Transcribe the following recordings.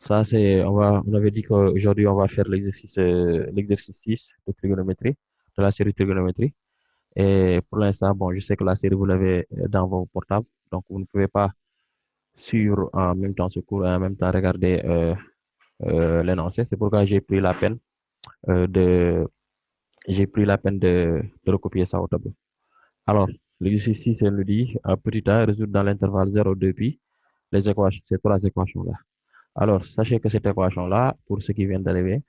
Ça, on avait dit qu'aujourd'hui, on va faire l'exercice 6 de trigonométrie, de la série trigonométrie. Et pour l'instant, bon, je sais que la série, vous l'avez dans vos portables, donc vous ne pouvez pas suivre en même temps ce cours et en même temps regarder l'énoncé. C'est pourquoi euh, de, j'ai pris la peine de recopier ça au tableau. Alors, l'exercice 6, elle nous dit, à petit a, résoudre dans l'intervalle 0, 2 pi, ces trois équations-là. Alors, sachez que cette équation-là, pour ce qui vient d'arriver,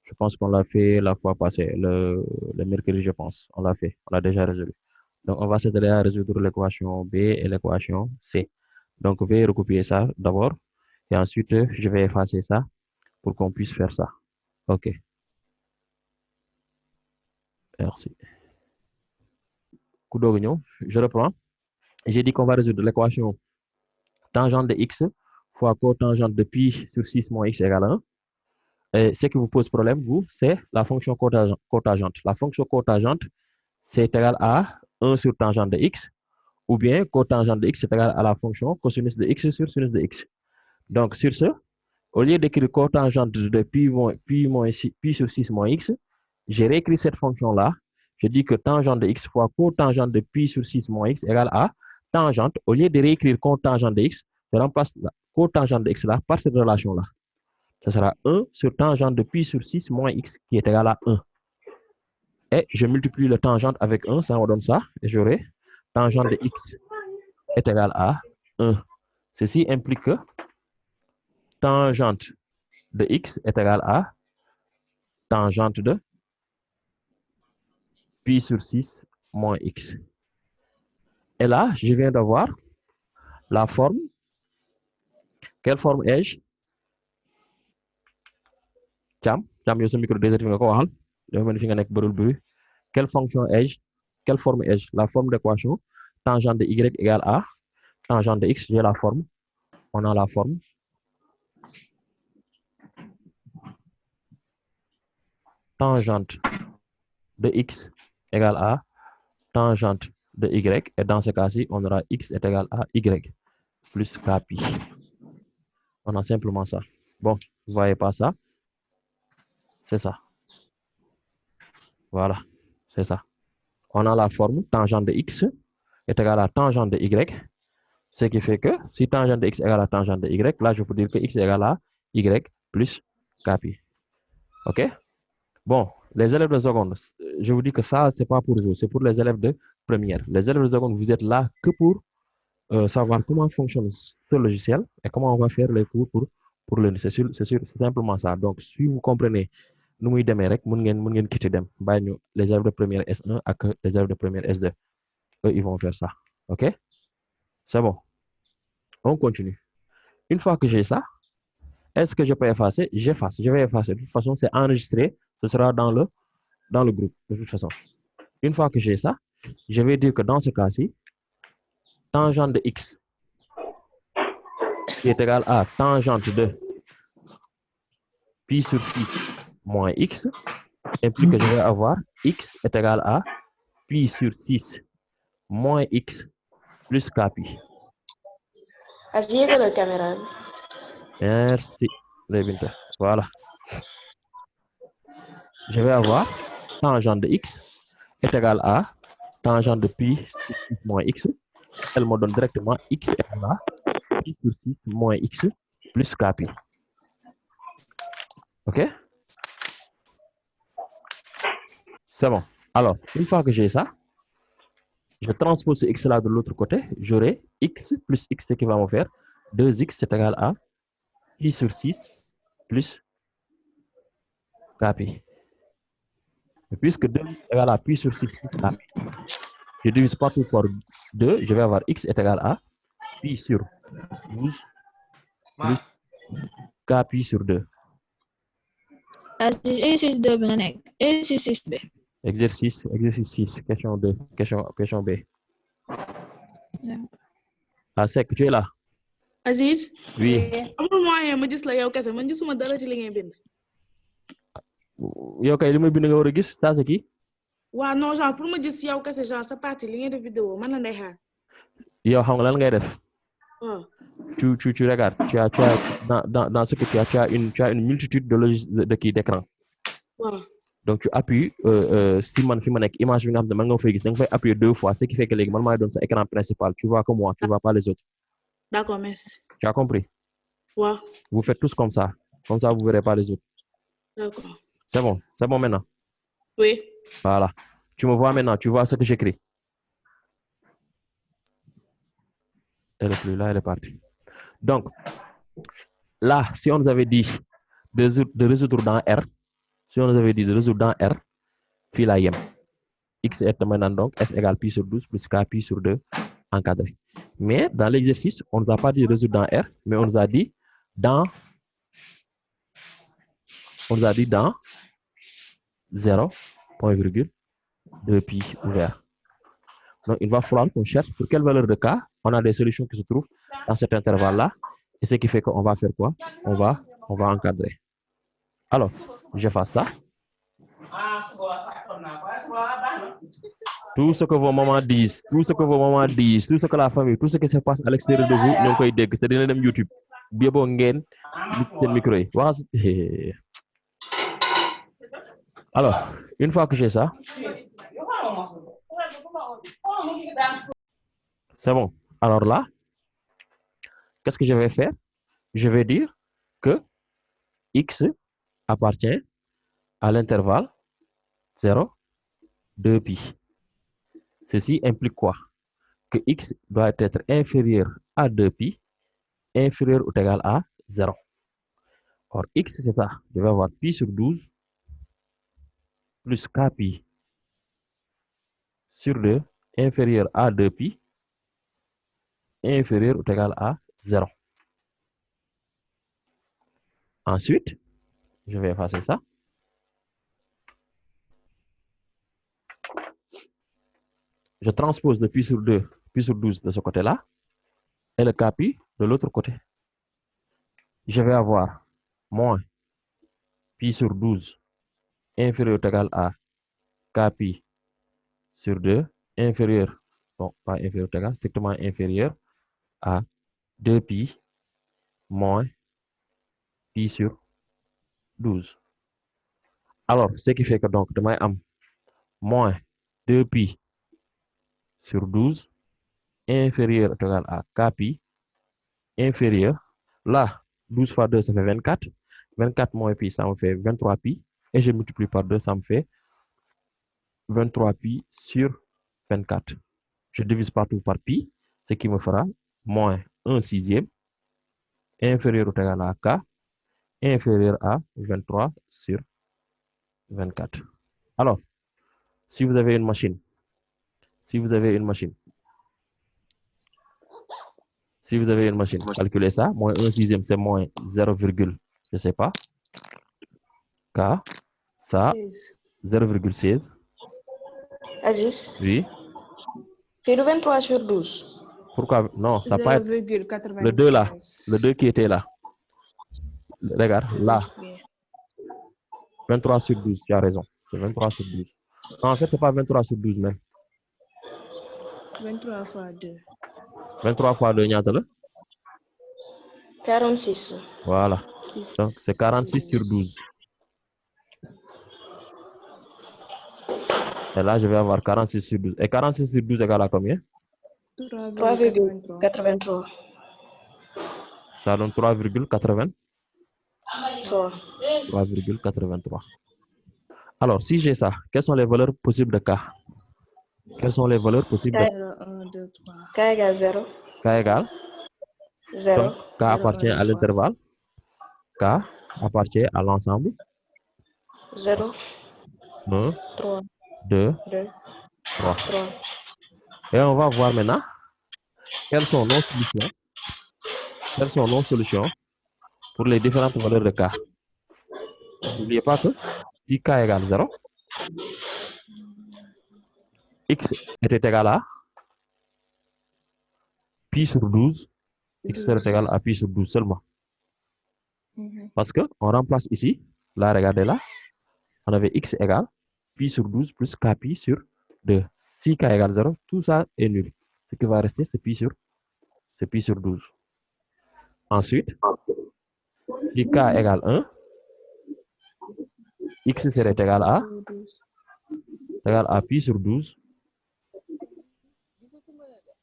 je pense qu'on l'a fait la fois passée, le mercredi, je pense. On l'a fait, on l'a déjà résolu. Donc, on va s'atteler à résoudre l'équation B et l'équation C. Donc, je vais recopier ça d'abord et ensuite, je vais effacer ça pour qu'on puisse faire ça. OK, merci. Coup d'oignon, je reprends. J'ai dit qu'on va résoudre l'équation tangente de x fois cotangente de pi sur 6 moins x égale 1. Et ce qui vous pose problème, vous, c'est la fonction cotangente. La fonction cotangente, c'est égal à 1 sur tangente de x, ou bien cotangente de x est égal à la fonction cosinus de x sur sinus de x. Donc, sur ce, au lieu d'écrire cotangente de pi sur 6 moins x, j'ai réécrit cette fonction-là. Je dis que tangente de x fois cotangente de pi sur 6 moins x égale à tangente. Au lieu de réécrire cotangente de x, je remplace la cotangente de x là par cette relation-là. Ce sera 1 sur tangente de pi sur 6 moins x qui est égal à 1. Et je multiplie le tangente avec 1, ça me donne ça. Et j'aurai tangente de x est égal à 1. Ceci implique que tangente de x est égal à tangente de pi sur 6 moins x. Et là, je viens d'avoir la forme. Quelle forme ai-je? Cham, yow sa micro désactivé nga ko waxal. Dafa mel ni fi nga nekk bërul bruit. Quelle fonction ai-je? Quelle forme ai-je? La forme d'équation tangente de y égale à tangente de x. J'ai la forme. On a la forme. Tangente de x égale à tangente de y. Et dans ce cas-ci, on aura x est égal à y plus kpi. On a simplement ça. Bon, vous ne voyez pas ça? C'est ça. Voilà, c'est ça. On a la forme tangente de x est égal à tangente de y. Ce qui fait que si tangente de x égale à tangente de y, là, je peux dire que x est égal à y plus kpi. OK? Bon, les élèves de seconde, je vous dis que ça, ce n'est pas pour vous, c'est pour les élèves de première. Les élèves de seconde, vous êtes là que pour savoir comment fonctionne ce logiciel et comment on va faire les cours pour le c'est simplement ça. Donc, si vous comprenez, nous muy demee rek mën ngeen quitter dem bàyyi ñu les élèves de première S1 ak les élèves de première S2. Eux, ils vont faire ça. OK? C'est bon. On continue. Une fois que j'ai ça, est-ce que je peux effacer? J'efface. Je vais effacer. De toute façon, c'est enregistré. Ce sera dans le groupe, de toute façon. Une fois que j'ai ça, je vais dire que dans ce cas-ci, tangente de x qui est égal à tangente de pi sur 6 moins x implique que je vais avoir x est égal à pi sur 6 moins x plus kpi. la caméra. Merci, Binta. Voilà. Je vais avoir tangente de x est égal à tangente de pi sur 6 moins x. Elle me donne directement x est égal à pi sur 6 moins x plus kpi. OK? C'est bon. Alors, une fois que j'ai ça, je transpose ce x là de l'autre côté. J'aurai x plus x, ce qui va me faire 2x c'est égal à pi sur 6 plus kpi. Et puisque 2x est égal à pi sur 6 plus kpi, je divise partout par 2, je vais avoir x est égal à pi sur 12 plus kpi sur 2. Exercice 2 bi nga nekk. Exercice B. Exercice 6, question 2, question B. Asek, tu es là? Aziz? Oui. amul moyen ma gis la yow kese man gisuma dara ci li ngay bind. Yow kay li may bind nga war a gis ça c'est qui? Waaw non genre pour ma gis yow kese genre sa partie li ngay def vidéo man la ndey xaar. Yow xam nga lan ngay def? waaw Tu regardes, dans ce que tu as une multitude d'écran. waaw Donc, tu appuies, si man fi ma nekk image bi nga xam ne man nga fay gis da nga fay appuyer 2 fois, ce qui fait que léegi man maay doon sa écran principal. Tu vois que moi, tu vois pas les autres. d'accord merci Tu as compris? waaw Vous faites tous comme ça. Comme ça, vous verrez pas les autres. d'accord C'est bon maintenant. oui Voilà. Tu me vois maintenant, tu vois ce que j'écris. Elle est plus là, elle est partie. Donc, là, si on nous avait dit de résoudre dans R, si on nous avait dit de résoudre dans R, fii laa yem. X est maintenant donc S égale pi sur 12 plus K pi sur 2 encadré. Mais dans l'exercice, on ne nous a pas dit de résoudre dans R, mais on nous a dit dans 0, point virgule, 2 pi ouvert. Donc, il va falloir qu'on cherche pour quelle valeur de K on a des solutions qui se trouvent dans cet intervalle-là. Et ce qui fait qu'on va faire quoi? On va encadrer. Alors, je fais ça. Tout ce que vos mamans disent, tout ce que la famille, tout ce qui se passe à l'extérieur de vous, ñoo ngi koy dégg te dina dem YouTube. Bi boo ngeen seen micro yi wax. Alors, une fois que j'ai ça, c'est bon. Alors là, qu'est-ce que je vais faire? Je vais dire que X appartient à l'intervalle 0, 2 pi. Ceci implique quoi? Que X doit être inférieur à 2 pi, inférieur ou égal à 0. Or, X, c'est ça. Je vais avoir pi sur 12 plus K pi sur 2 inférieur à 2 pi, inférieur ou égal à 0. Ensuite, je vais effacer ça. Je transpose le pi sur 2, pi sur 12 de ce côté-là, et le K pi de l'autre côté. Je vais avoir moins pi sur 12 inférieur ou égal à K pi sur 2 inférieur, bon, pas inférieur ou égal, strictement inférieur à 2 pi moins pi sur 12. Alors, ce qui fait que donc, damay am moins 2 pi sur 12 inférieur ou égal à K pi inférieur. Là, 12 fois 2, ça fait 24. 24 moins pi, ça me fait 23 pi. Et je multiplie par 2, ça me fait 23 pi sur 24. Je divise partout par pi, ce qui me fera moins 1 sixième inférieur ou égal à K inférieur à 23 sur 24. Alors, si vous avez une machine, calculez ça. Moins 1 sixième, c'est moins 0, je sais pas. K, ça, 0,16. Aziz, Oui. fais le 23 sur 12. Pourquoi? Non, ça peut être 0,93. le 2 là. Le 2 qui était là. Regarde, là. 23 sur 12, tu as raison. C'est 23 sur 12. Non, en fait, c'est pas 23 sur 12 même. 23 fois 2. 23 fois 2, ñaata la? 46. Voilà. 6. Donc, c'est 46 sur 12. Et là, je vais avoir 46 sur 12. Et 46 sur 12 égale à combien? 3,83. 3,83. Ça donne 3,80. 3. 3,83. Alors, si j'ai ça, quelles sont les valeurs possibles de K? Quelles sont les valeurs possibles de 0, 1, 2, 3. K égale 0. K égale? 0. Donc, K appartient à l'intervalle. K appartient à l'ensemble. 0. 1, 3. 2, 2. 3. 3. Et on va voir maintenant quelles sont nos solutions pour les différentes valeurs de K. N'oubliez pas que si K égale 0, X était égal à pi sur 12, X serait égal à pi sur 12 seulement. Parce que on remplace ici, là, regardez là, on avait X égale pi sur 12 plus K pi sur 2. Si K égale 0, tout ça est nul. Ce qui va rester, c'est pi sur c'est pi sur 12. Ensuite, si k égale 1, x serait égal à pi sur 12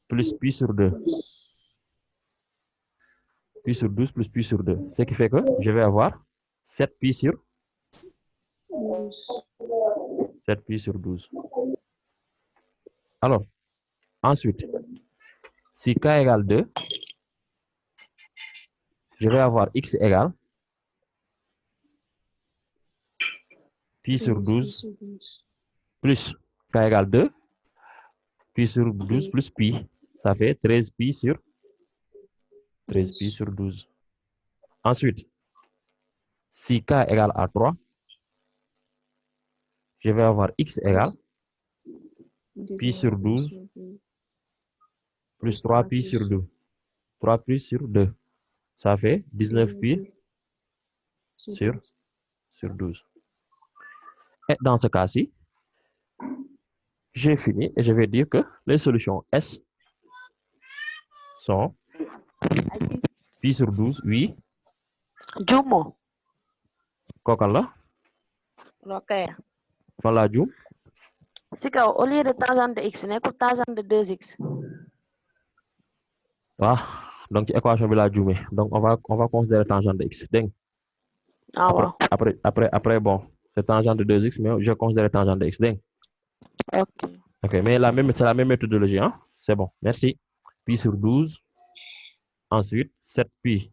plus pi sur 2. Pi sur 12 plus pi sur 2. Ce qui fait que je vais avoir 7 pi sur 12. Alors, ensuite, si k égale 2, je vais avoir x égale pi sur 12 plus k égale 2, pi sur 12 plus pi. Ça fait 13 pi sur 12. Ensuite, si k égale à 3, je vais avoir x égale pi sur 12 plus 3 pi sur 2. 3 pi sur 2. Ça fait 19 pi sur 12. Et dans ce cas-ci, j'ai fini et je vais dire que les solutions S sont pi sur 12, oui. Jumo. Kokal la? Ok. Fan la juum? Si kaw au lieu de tangente de x nekkul tangente de 2x. Ah, donc ci équation bi la juumee. Donc on va considérer tangente de x. Dégg Ah nga? waaw. Après bon, c'est tangente de 2x mais je considère tangente de x. Dégg nga? Ok. Ok, mais c'est la même méthodologie, hein? C'est bon, merci. Pi sur 12. Ensuite, 7 pi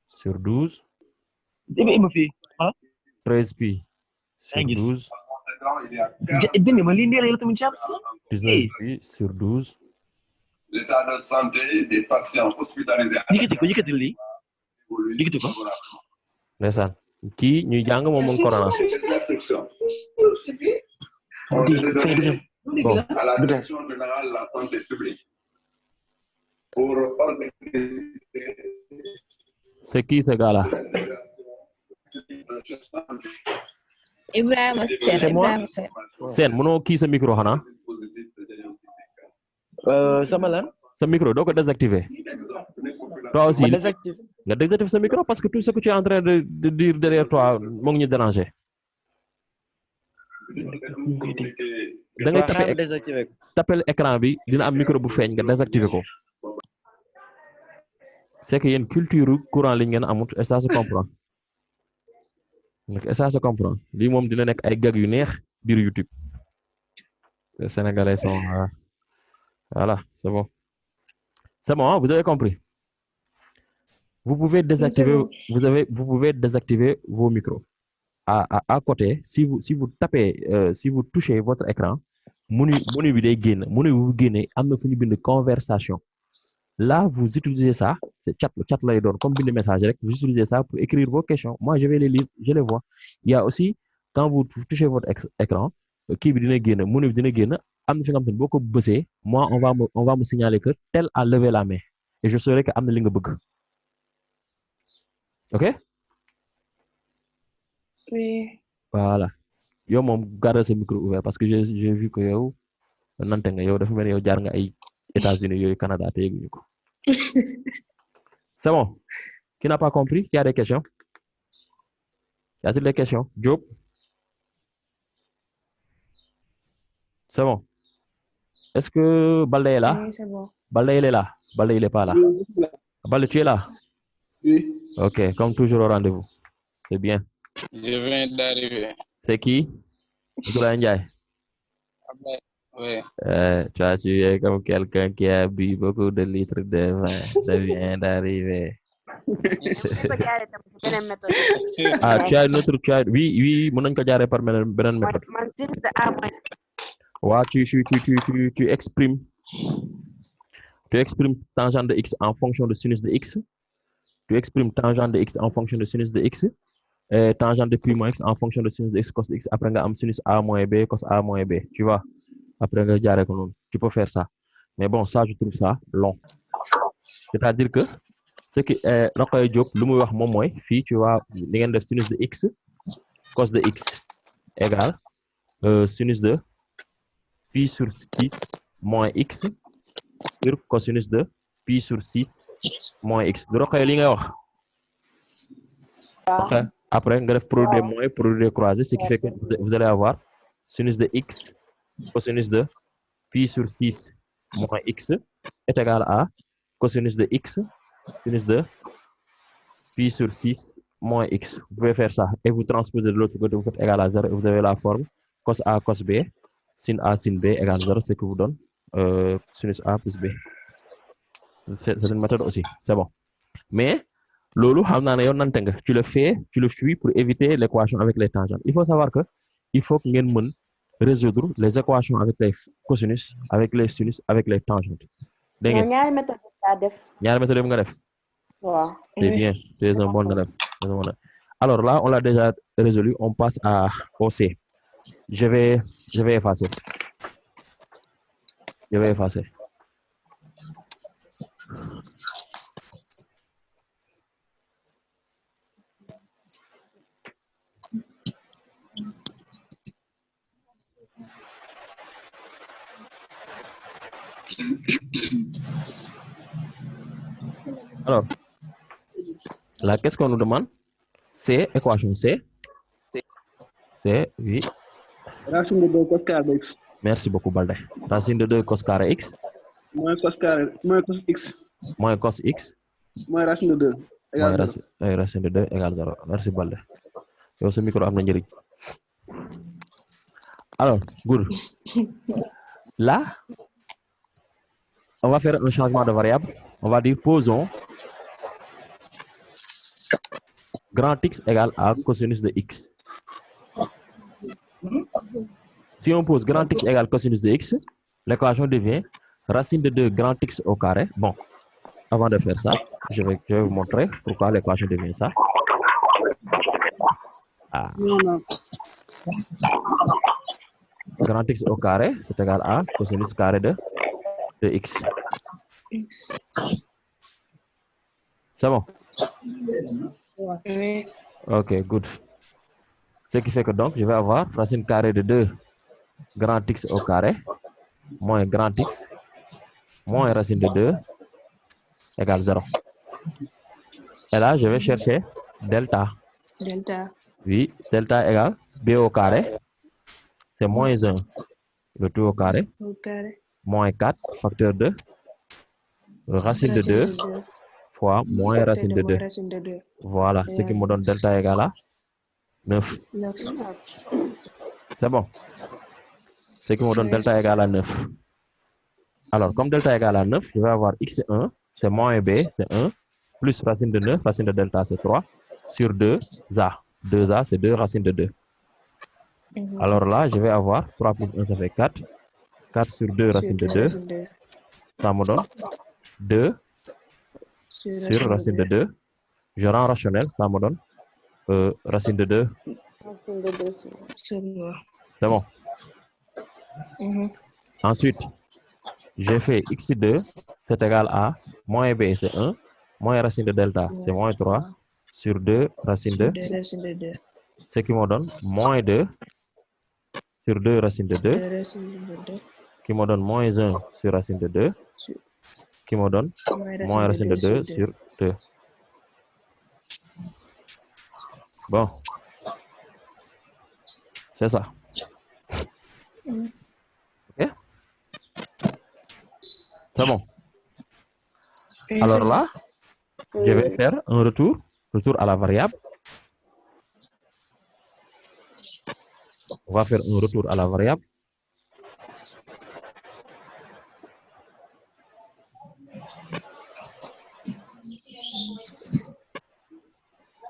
sur 12. 13 pi sur 12. 19 pi sur 12. L'état de santé des patients hospitalisés. Ndeysaan kii ñuy jàng moom mu ngi corona. Bon. À la direction générale de la santé publique. Pour organiser. C'est qui ce gars-là? Ibrahima Sène. C'est moi? Ibrahima Sène. Sène mënoo kii sa micro xanaa? Sama lan? Sa micro doo ko désactiver. Toi aussi nga désactiver sa micro parce que tout ce que tu es en train de dire derrière toi moo ngi ñu déranger. Da ngay tapel écran bi dina am micro bu feeñ nga désactiver ko. C'est que yéen culture courant li ngeen amut et ça se comprend. Et ça se comprend. Lii moom dina nekk ay gag yu neex biir YouTube. Les Sénégalais sont voilà, c'est bon. C'est bon, hein? Vous avez compris. Vous pouvez désactiver vos micros. À côté, si vous tapez, si vous touchez votre écran, menu bi day génn, menu bu génnee am na fu ñu bind conversation. Là, vous utilisez ça, c'est chat lay doon comme bind message rek, vous utilisez ça pour écrire vos questions. Moi, je vais les lire, je les vois. Il y a aussi quand vous touchez votre écran, kii bi dina génn, menu bi dina génn, am na fi nga xam ne boo ko bësee, moi on va me signaler que tel a levé la main et je saurai que am na li nga bëgg. OK? Oui. Voilà. Yow moom garde sa micro ouvert parce que j'ai vu que yow nante nga yow dafa mel ni yow jaar nga ay États-Unis yooyu Canada te yëguñu ko. C'est bon. Qui n'a pas compris? Qui a des questions? Y a-t-il des questions? Diop? C'est bon. Est-ce que Balde est là? Oui, c'est bon. Balde il est là. Balde il est pas là. Balde tu es là? Oui. OK, comme toujours au rendez-vous. C'est bien. Je viens d'arriver. C'est qui? Nicolas Ndiaye. Oui. Tu es comme quelqu'un qui a bu beaucoup de litres de vin. Ça vient d'arriver. Ah, tu as une autre, oui, mën nañ ko jaaree par beneen méthode. Ouais, tu exprimes tangente de x en fonction de sinus de x. Tu exprimes tangente de x en fonction de sinus de x. Et tangente de pi moins x en fonction de sinus de x cos de x. Après, nga am sinus a moins b cos a moins b. Tu vois? Après, nga jaaree ko noonu. Tu peux faire ça. Mais bon, ça, je trouve ça long. C'est-à-dire que ce qui est Rokhaya Diop lu muy wax moom mooy fii tu vois li ngeen def sinus de x cos de x égale sinus de pi sur 6 moins x sur cosinus de pi sur 6 moins x. Du roxee li ngay wax. Après, nga def produit des moyens, produit des croisés, ce qui fait que vous allez avoir sinus de x cosinus de pi sur 6 moins x est égal à cosinus de x sinus de pi sur 6 moins x. Vous pouvez faire ça et vous transposez de l'autre côté, vous faites égal à 0 et vous avez la forme cos A cos B, sin A sin B égale 0, ce qui vous donne sinus A plus B. C'est une méthode aussi, c'est bon. Mais lolu xamna né yow nante nga tu le fais, tu le fuis pour éviter l'équation avec les tangentes. Il faut savoir que il faut que ngeen mën résoudre les équations avec les cosinus, avec les sinus, avec les tangentes. Dégg ngeen ñaari méthode la def. ñaari méthode nga def. Waaw. C'est bien, tu es un bon élève. Alors là, on l'a déjà résolu, on passe au C. Je vais effacer. Je vais effacer. Alors, là, qu'est-ce qu'on nous demande? C'est équation C. C'est, oui. Racine de 2 cos carré de x. Merci beaucoup, Balde. Racine de 2 cos carré x. Moins cos x. Moins cos x. Moins racine de 2. Égale 0. Racine de 2 égale 0. Merci, Balde. Et ce micro a un. Alors, good. Là, on va faire un changement de variable. On va dire posons grand X égale à cosinus de X. Si on pose grand X égale cosinus de X, l'équation devient racine de 2 grand X au carré. Bon, avant de faire ça, je vais vous montrer pourquoi l'équation devient ça. Ah. Grand X au carré, c'est égal à cosinus carré de X. C'est bon? Oui. Ok, good. Ce qui fait que donc, je vais avoir racine carrée de 2 grand X au carré moins grand X moins racine de 2 égale 0. Et là, je vais chercher delta. Delta. Oui, delta égale B au carré. C'est moins 1. Le tout au carré. Au carré. Moins 4 facteur de racine de 2 fois moins racine de 2. Racine de 2. Voilà, ce qui me donne delta égale à 9. 9. C'est bon. Ce qui me donne delta égale à 9. Alors, comme delta égale à 9, je vais avoir x c'est 1, c'est moins b, c'est 1, plus racine de 9, racine de delta c'est 3, sur 2a. 2a, c'est 2 racine de 2. Alors là, je vais avoir 3 plus 1, ça fait 4. 4 sur 2 racine de 2. Ça me donne 2 sur racine de 2. Je rends rationnel, ça me donne racine de 2. C'est bon. Ensuite, j'ai fait x2, c'est égal à moins b, c'est 1, moins racine de delta, c'est moins 3, sur 2 racine de 2. Ce qui me donne moins 2 sur 2 racine de 2, qui me donne moins 1 sur racine de 2, qui me donne moins racine de 2 sur 2. Bon, c'est ça. Ok? C'est bon. Alors là, je vais faire un retour à la variable. On va faire un retour à la variable.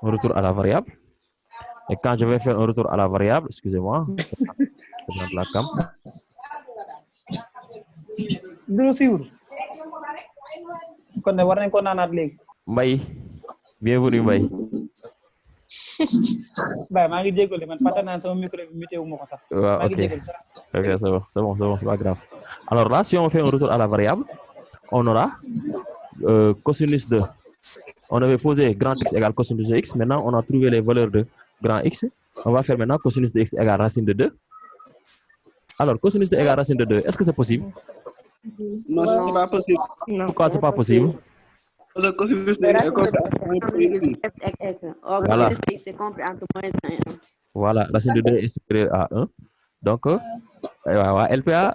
Un retour à la variable. Et quand je vais faire un retour à la variable, excusez-moi, je vais la cam. Mbaye, bienvenue Mbaye. Ok, c'est bon, c'est pas grave. Alors là, si on fait un retour à la variable, on aura cosinus de. On avait posé grand X égale cosinus de X. Maintenant, on a trouvé les valeurs de grand X. On va faire maintenant cosinus de X égale racine de 2. Alors, cosinus de égale racine de 2, est-ce que c'est possible? Non, c'est pas possible. Pourquoi c'est pas possible? Parce que cosinus de x est compris Voilà. C'est compris entre moins 1 et 1. Voilà, racine de 2 est supérieure à 1. Donc, waa LPA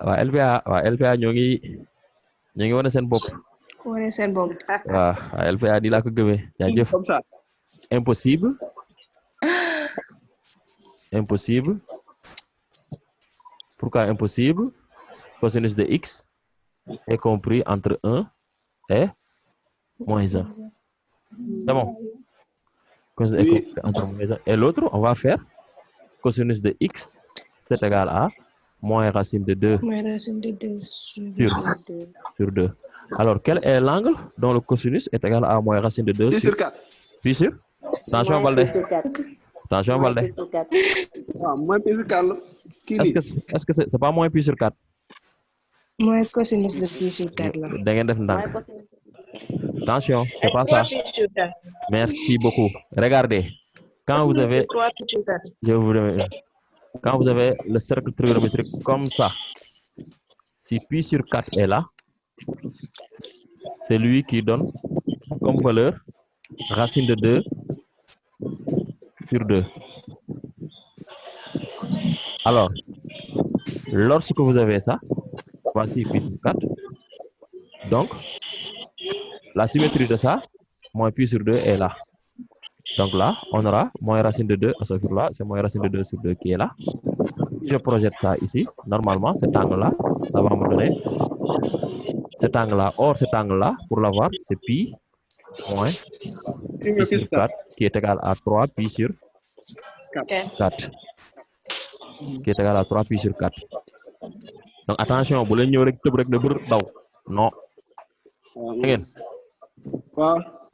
ñoo ngi wane seen bopp. wane seen bopp. waa LPA di laa ko gëmee jaajëf. comme ça. Impossible. Pourquoi impossible? Cosinus de x est compris entre 1 et moins 1. C'est bon? Cosinus est compris entre moins 1 et l'autre, on va faire cosinus de x c'est égal à moins racine de 2 sur 2. Alors, quel est l'angle dont le cosinus est égal à moins racine de 2 sur 4? Pi sur? Attention, Balde. Attention, Balde. Moins pi sur 4. Est-ce que c'est pas moins pi sur 4? Moins cosinus de pi sur 4 là. Da ngeen def ndànk. Attention, c'est pas ça. Merci beaucoup. Regardez. Quand vous avez, quand vous avez le cercle trigonométrique comme ça, si pi sur 4 est là, c'est lui qui donne comme valeur racine de 2 sur 2. Alors, lorsque vous avez ça, voici pi sur 4. Donc, la symétrie de ça, moins pi sur 2 est là. Donc là, on aura moins racine de 2, à ce jour-là, c'est moins racine de 2 sur 2 qui est là. Si je projette ça ici, normalement, cet angle-là, ça va me donner cet angle-là. Or, cet angle-là, pour l'avoir, c'est pi moins pi sur 4, qui est égal à 3 pi sur 4. Qui est égal à 3 pi sur 4. Donc, attention, vous voulez non.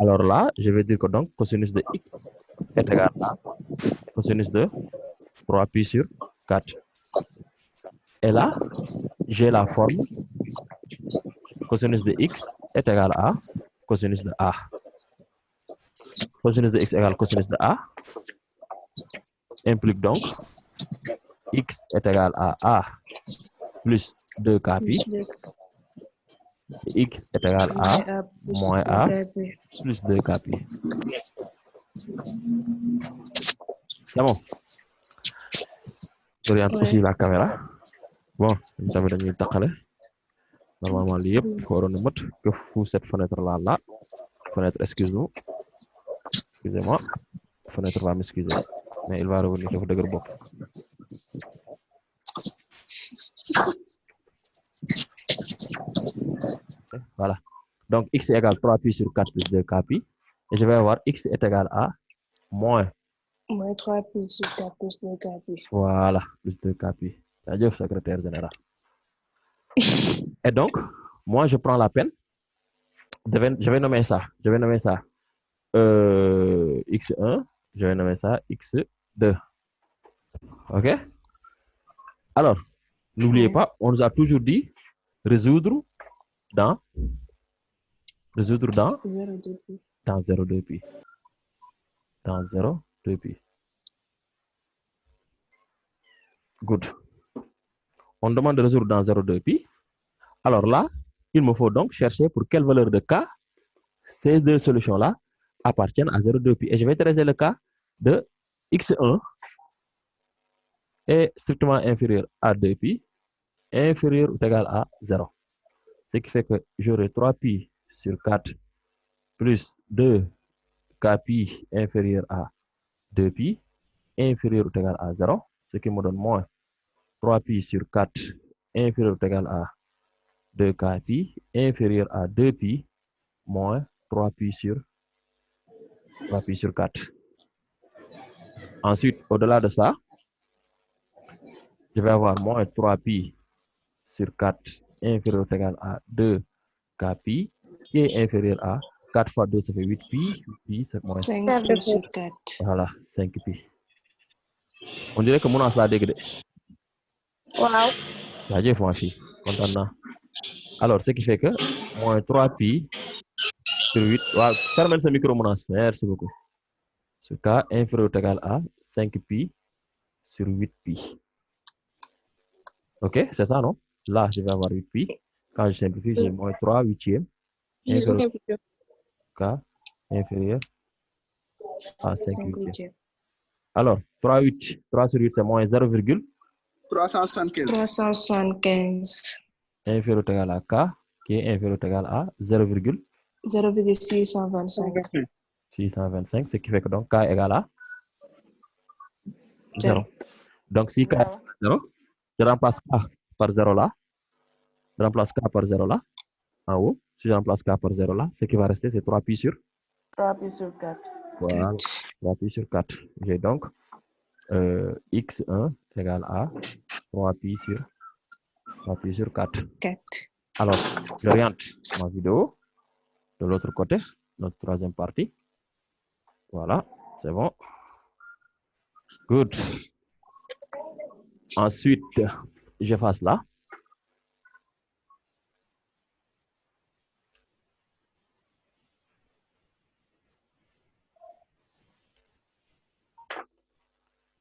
Alors là, je vais dire que donc cosinus de x est égal à cosinus de 3 pi sur 4. Et là, j'ai la forme cosinus de x est égal à cosinus de a. Cosinus de x égale cosinus de a implique donc x est égal à a plus 2k pi. X est égal à moins a plus 2k pi. C'est bon. J'oriente aussi la caméra. Bon, normalement, il faut remettre que cette fenêtre-là, fenêtre, excusez-moi, fenêtre va m'excuser, mais il va revenir sur de gros. Voilà. Donc, x est égal à 3 pi sur 4 plus 2k pi. Et je vais avoir x est égal à moins 3 pi sur 4 plus 2k pi. Voilà, plus 2k pi. Adieu, secrétaire général. Et donc, moi, je prends la peine. Je vais nommer ça. X1. Je vais nommer ça X2. OK? Alors, n'oubliez pas, on nous a toujours dit résoudre dans 0,2 pi. Dans 0,2 pi. Good. On demande de résoudre dans 0,2 pi. Alors là, il me faut donc chercher pour quelle valeur de k ces deux solutions-là appartiennent à 0,2 pi. Et je vais traiter le cas de x1 est strictement inférieur à 2 pi, inférieur ou égal à 0. Ce qui fait que j'aurai 3 pi sur 4 plus 2 k pi inférieur à 2 pi, inférieur ou égal à 0, ce qui me donne moins 3 pi sur 4 inférieur ou égal à 2 k pi inférieur à 2 pi moins 3 pi sur 4. Ensuite, au-delà de ça, je vais avoir moins 3 pi sur 4 inférieur ou égal à 2 k pi qui est inférieur à 4 fois 2, ça fait 8 pi. 8 pi, c'est moins 5 pi sur 4. Voilà, 5 pi. On dirait que mon as la dégg de. Wow. Jaajëf ma fille, content naa. Alors, ce qui fait que moins 3 pi sur 8. Waaw, fermez ce micro Mounas. Merci beaucoup. Ce cas inférieur ou égal à 5 pi sur 8 pi. OK, c'est ça, non? Là, je vais avoir 8 pi. Quand je simplifie, j'ai moins 3 huitièmes inférieur K inférieur à 5 5 huitièmes. huitièmes. Alors, 3 sur 8, c'est moins 0,1 375. 375. inférieur ou égal à K, qui est inférieur ou égal à 0,625, 0,625. ce qui fait que donc K égale à 0. Zéro. Donc, si K est 0, je remplace K par 0 là, je remplace K par 0 là, en haut. Si je remplace K par 0 là, ce qui va rester, c'est 3 pi sur 3 pi sur 4. Voilà, 3 pi sur 4. J'ai donc x1 égale à 3 pi sur 4. 4. Alors, j'oriente ma vidéo de l'autre côté, notre troisième partie. Voilà, c'est bon. Good. Ensuite, j'efface là.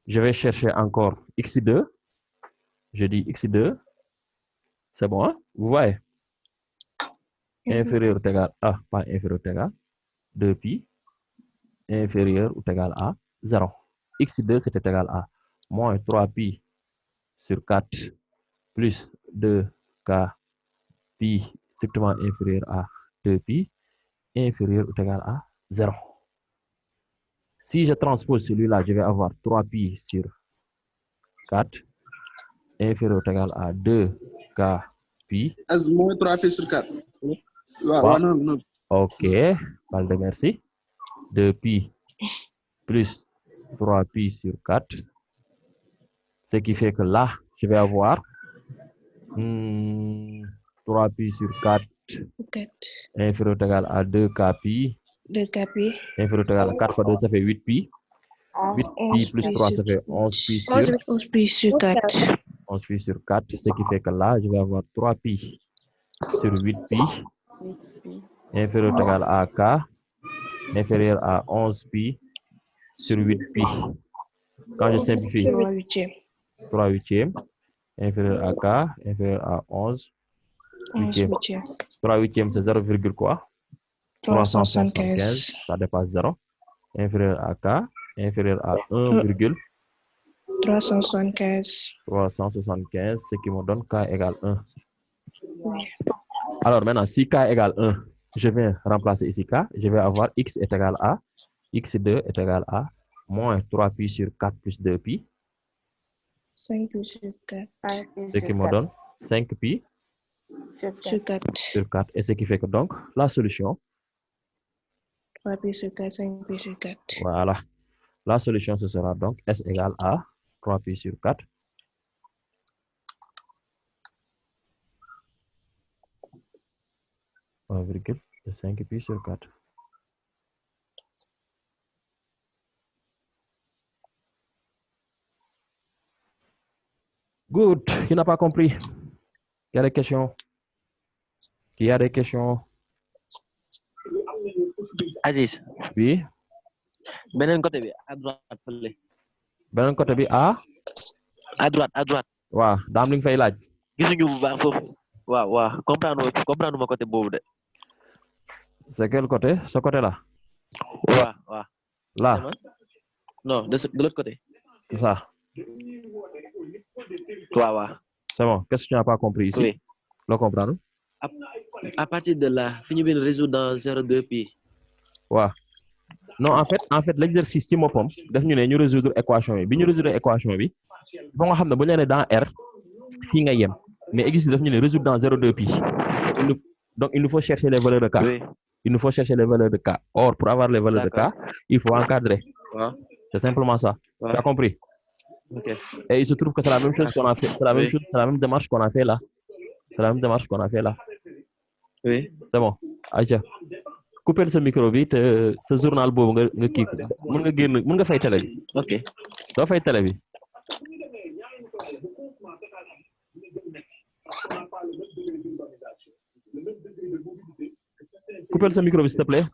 Je vais chercher encore x2. Je dis x2. C'est bon, hein? Vous voyez? Inférieur ou égal à, pas inférieur ou égal, 2 pi, inférieur ou égal à 0. x2, c'était égal à moins 3 pi sur 4 plus 2k pi strictement inférieur à 2 pi, inférieur ou égal à 0. Si je transpose celui-là, je vais avoir 3 pi sur 4, inférieur ou égal à 2k pi. As moins 3 pi sur 4. Wow. Non. OK, Balde, merci. 2 pi plus 3 pi sur 4. Ce qui fait que là, je vais avoir 3 pi sur 4 inférieur ou égal à 2k pi. 2k pi. Inférieur ou égal à 4 fois 2, ça fait 8 pi. 8 pi plus 3, ça fait 11 pi sur 11 pi sur 4. 11 pi sur 4, ce qui fait que là, je vais avoir 3 pi sur 8 pi inférieur ou égal à k inférieur à 11 pi sur 8 pi. Quand je simplifie, 3 huitièmes. 3 huitièmes inférieur à k inférieur à 11 huitièmes. 3 huitièmes, c'est 0, quoi? 375, ça dépasse 0. Inférieur à k inférieur à 1, 375. 375, ce qui me donne k égale 1. Alors maintenant, si k égale 1, je viens remplacer ici k, je vais avoir x est égal à, x2 est égal à moins 3 pi sur 4 plus 2 pi. 5 pi sur 4. Ce qui me donne 5 pi sur 4. Et ce qui fait que donc, la solution. 3 pi sur 4, 5 pi sur 4. Voilà. La solution, ce sera donc S égale à 3 pi sur 4. Virgule 5 pi sur 4. Good. Qui n'a pas compris? Qui a des questions? Qui a des questions? Aziz. Oui. Benen côté bi à droite. Benen côté bi à droite. Waaw, daam li nga fay laaj. Gisuñu bu baax foofu. Waaw, comprendre ma côté boobu de. C'est quel côté? Ce côté-là? Waaw. Là? Non, de l'autre côté. Ça. Waaw. C'est bon. Qu'est-ce que tu n'as pas compris ici? Oui. Le comprendre? À partir de là, fini bien résoudre dans 0,2 pi. Ouais. Non, en fait, l'exercice ci mopom daf ñu né ñu résoudre équation bi. Bi ñu résoudre équation bi, bo nga xamné bu ñu né dans R, fi nga yem. Mais exercice daf ñu né résoudre dans 0,2 pi. Donc il nous faut chercher les valeurs de K. Oui. Il nous faut chercher les valeurs de K. Or, pour avoir les valeurs de K, il faut encadrer. Ouais. C'est simplement ça. Ouais. Tu as compris? OK. Et il se trouve que c'est la même chose qu'on a fait. C'est la même chose, c'est la même démarche qu'on a fait là. C'est la même démarche qu'on a fait là. Oui. C'est bon. Aïcha. Couper ce micro bi te ce journal boobu nga kii ko mën nga fay télé bi. OK. Doo fay télé bi. Couper ce micro bi s'il te plaît.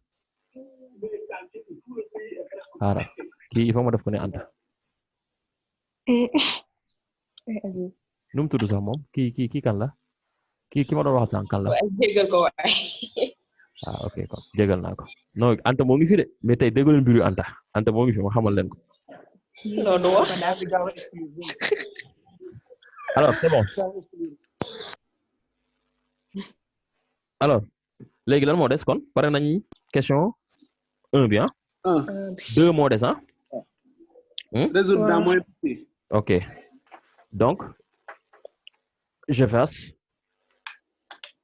Xaaral kii il faut ma def ko ne Anta. nu mu tudd sax moom kii kan la ki ma doon wax sànq kan la jégal ko waay. ok kon jégal naa ko non Anta moo ngi fi de mais tey déggu leen mbiru Anta moo ngi fi ma xamal leen ko non du wax. alors c'est bon alors léegi lan moo des kon pare nañ question 1 bi 2 moo des résoudre dans moins P. ok donc je verse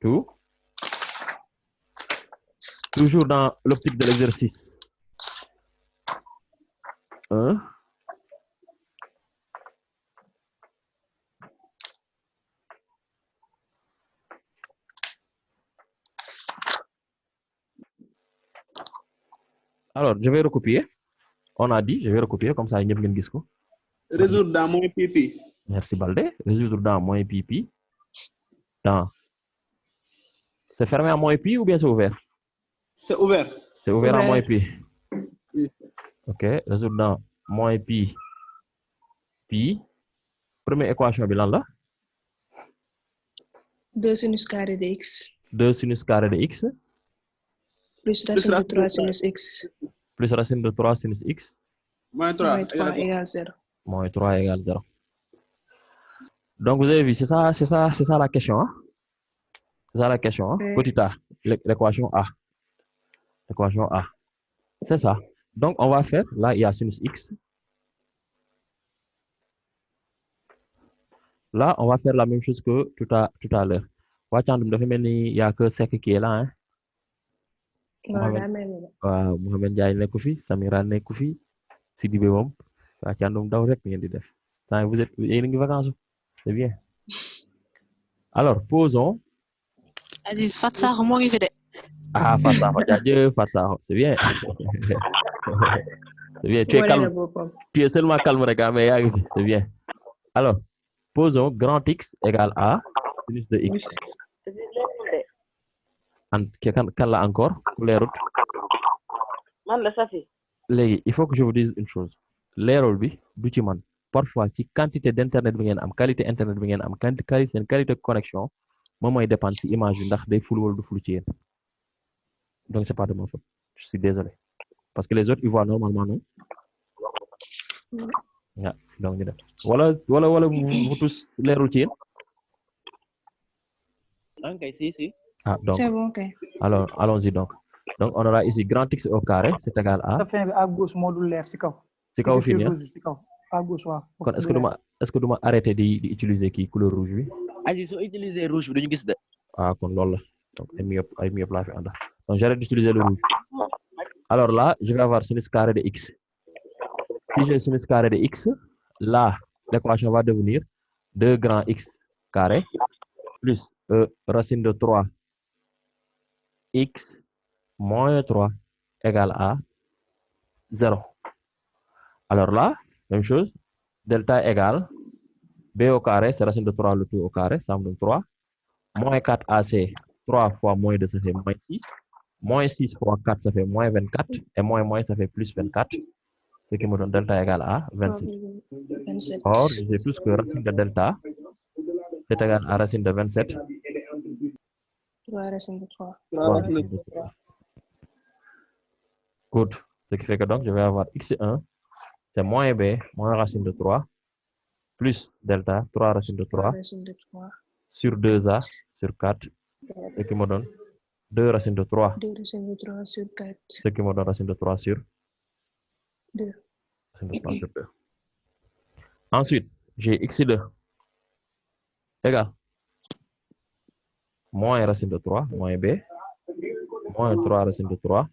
tout toujours dans l'optique de l'exercice 1 alors je vais recopier on a dit je vais recopier comme ça ñëpp ngeen gis ko Résoudre dans moins pp. Merci Baldé résoudre dans moins pp dans c'est fermé à moins pi ou bien c'est ouvert C'est ouvert. c'est ouvert à Ouvert. moins pi Oui. ok résoudre dans moins pi première équation bi lan la 2 sinus carré de x 2 sinus carré de x plus racine de 3 sinus x plus racine de 3 sinus x Moins 3 moins 3 égale 0. moins 3 égale 0 donc vous avez vu c'est ça la question c'est ça la question Oui. petit a l'équation a c'est ça donc on va faire là il y a sinus x là on va faire la même chose que tout à l'heure wàccandum dafa mel ni y a que Seck qui est là waaw daa mel ni waaw Mohamed Ndiaye nekku fi Samira nekku fi Sidibé moom wàccandum daw rek ngeen di def temps vous êtes yéen a ngi vacances c'est bien alors posons Aziz Fat Sakho moo ngi fi de. Fat Sakho jaajëf Fat Sakho c'est bien c'est bien tu es wane calme na boppam. tu es seulement calme rek mais yaa ngi fi c'est bien alors posons grand x égale à sinus de x kan la encore ku leerut man la Safi. léegi il faut que je vous dise une chose leerul bi du ci man parfois ci quantité d'internet bi ngeen am qualité internet bi ngeen am qualité connexion moom mooy dépendre ci image bi ndax day fulu wala du fulu ci yéen donc c'est pas de ma faute je suis désolé parce que les autres ils voient normalement non waaw donc ñu def wala vous tous leerul ci yéen Okay, si. donc C'est bon kay. alors allons-y donc on aura ici grand x au carré c'est égal à sa fin bi à gauche moo dul leer ci kaw. ci kaw fii nii ci kaw à gauche waaw. kon est-ce que duma arrêter di utiliser kii couleur rouge bi Aziz soo utiliser rouge bi duñu gis de. kon loolu la donc ay mieux laa fi ànda donc j'arrête d'utiliser le rouge alors là je vais avoir sinus carré de x si j'ai sinus carré de x là l'équation va devenir 2 grand x carré plus racine de 3 x moins 3 égale à 0 alors là même chose delta égale b au carré c'est racine de 3 le tout au carré ça me donne 3 moins 4 ac 3 fois moins 2 ça fait moins 6 moins 6 fois 4 ça fait moins 24 et moins ça fait plus 24 ce qui me donne delta égale à 27 27. or je sais tous que racine de delta c'est égal à racine de 27 3 racine de 3. 3 racine de 3 good ce qui fait que donc je vais avoir x1 c'est moins b moins racine de 3 plus delta 3 racine de 3 racine de 3. sur 2a sur 4 ce qui me donne 2 racine de 3 2 racine de 3 sur 4. ce qui me donne racine de 3 sur 2. racine de 3 sur 2 ensuite j'ai x2 égal moins racine de 3 moins b moins 3 racine de 3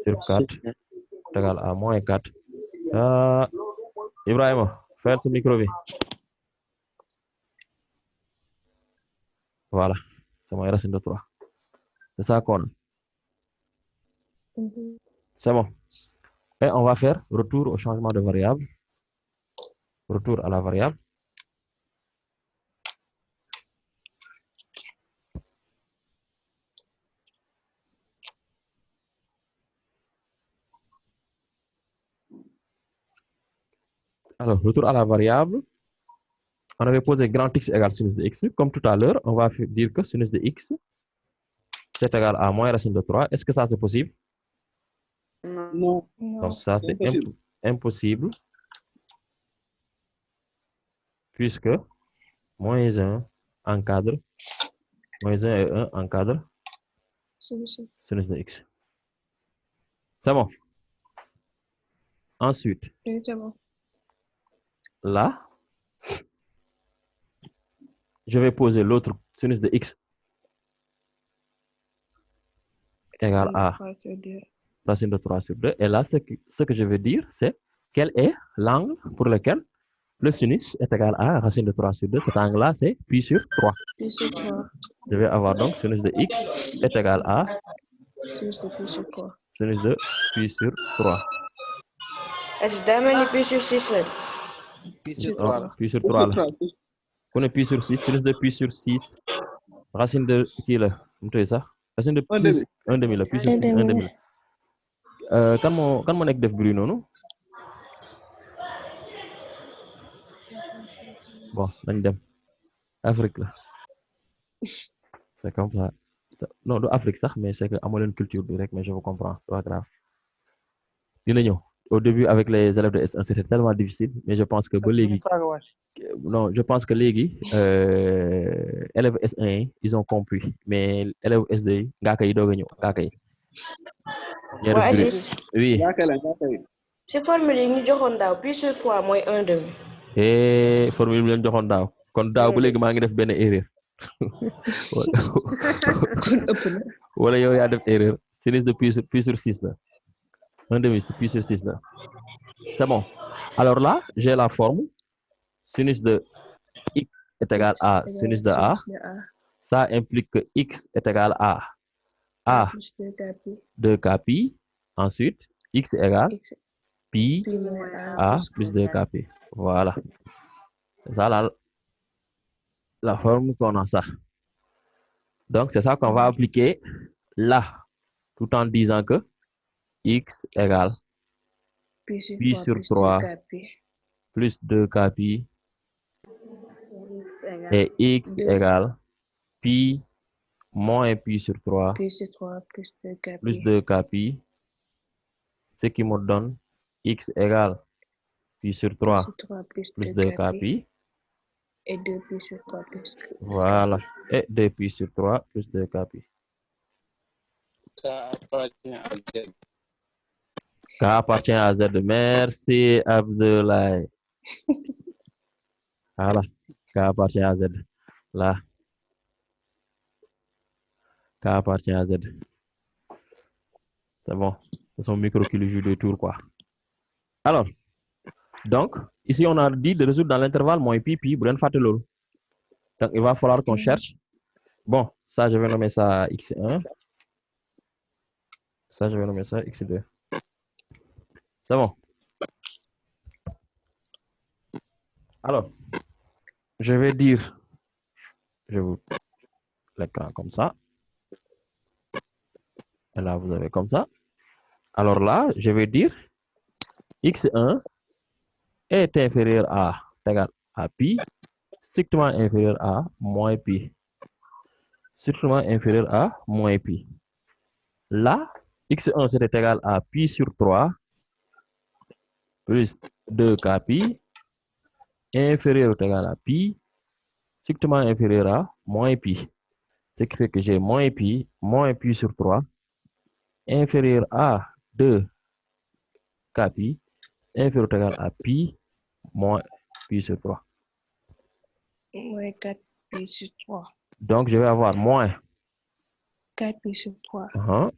sur 4 égal à moins 4 Ibrahima faire ce micro bi voilà c'est moins racine de 3 c'est ça qu'on a c'est bon et on va faire retour au changement de variable retour à la variable alors retour à la variable On avait posé grand X égale sinus de X. Comme tout à l'heure, on va dire que sinus de X, c'est égal à moins racine de 3. Est-ce que ça, c'est possible? Non. Donc, ça, c'est impossible. Puisque moins 1 encadre, moins 1 et 1 encadre sinus de X. C'est bon. Ensuite, Oui, c'est bon. là, je vais poser l'autre sinus de X égale à racine de 3 sur 2. Et là, ce que je veux dire, c'est quel est l'angle pour lequel le sinus est égal à racine de 3 sur 2. Cet angle-là, c'est pi sur 3. Pi sur 3. Je vais avoir donc sinus de X est égal à Sinus de pi sur 3. Sinus de pi sur 3. Est-ce que daa pi sur 6 là? Pi sur Donc, 3. pi sur 3 là. On est pi sur 6, sinus de pi sur 6. Racine de qui là? Ça? Racine de pi 1 demi là, pi sur 6, 1 demi. Kan moo nekk def bruit noonu? Bon, nañ dem. Afrique là. C'est comme ça. Non, de Afrique sax, mais c'est que amoo leen culture bi rek, mais je vous comprends, c'est pas grave. Dina ñëw. Au début, avec les élèves de S1, c'était tellement difficile, mais je pense que ba léegi. Non, je pense que léegi élèves S1 ils ont compris, mais élèves SD yi ngaa koy doog a ñëw ngaa koy. Ouais, Aziz. Oui. C'est formule yi ñu joxoon daaw pi sur 3 mooy 1 demi. Formule bi leen joxoon daaw. Kon daaw ba léegi maa ngi def benn erreur. Wala yow yaa def erreur. Sinus de pi sur 6 là. 1 demi pi sur 6 là. C'est bon. Alors là, j'ai la forme. Sinus de X est égal à sinus de A. Ça implique que X est égal à A 2kπ. Ensuite, X égale pi A plus 2kπ. Voilà. C'est ça la forme qu'on a ça. Donc, c'est ça qu'on va appliquer là, tout en disant que X égale pi sur 3 plus 2kπ et X égale pi moins pi sur 3 plus 2kπ, ce qui me donne X égale pi sur 3 plus 2kπ et 2 pi sur 3 plus 2kπ. Voilà, et 2 pi sur 3 plus 2kπ. Ça appartient à Z. K appartient à Z. Merci, Abdoulaye. Voilà, K appartient à Z. Là. K appartient à Z. C'est bon. C'est son micro qui lui joue des tours, quoi. Alors, donc, ici, on a dit de résoudre dans l'intervalle moins pi, pi, donc il va falloir qu'on cherche. Bon, ça, je vais nommer ça X1. Ça, je vais nommer ça X2. C'est bon. Alors, je vais dire, je vous l'écran comme ça. Et là, vous avez comme ça. Alors là, je vais dire X1 est inférieur à, égal à pi, strictement inférieur à moins pi. Strictement inférieur à moins pi. Là, X1 c'était égal à pi sur 3 plus 2kπ inférieur ou égal à pi, strictement inférieur à moins pi. Ce qui fait que j'ai moins pi sur 3 inférieur à 2kπ inférieur ou égal à pi moins pi sur 3. Moins 4 pi sur 3. Donc, je vais avoir moins 4 pi sur 3.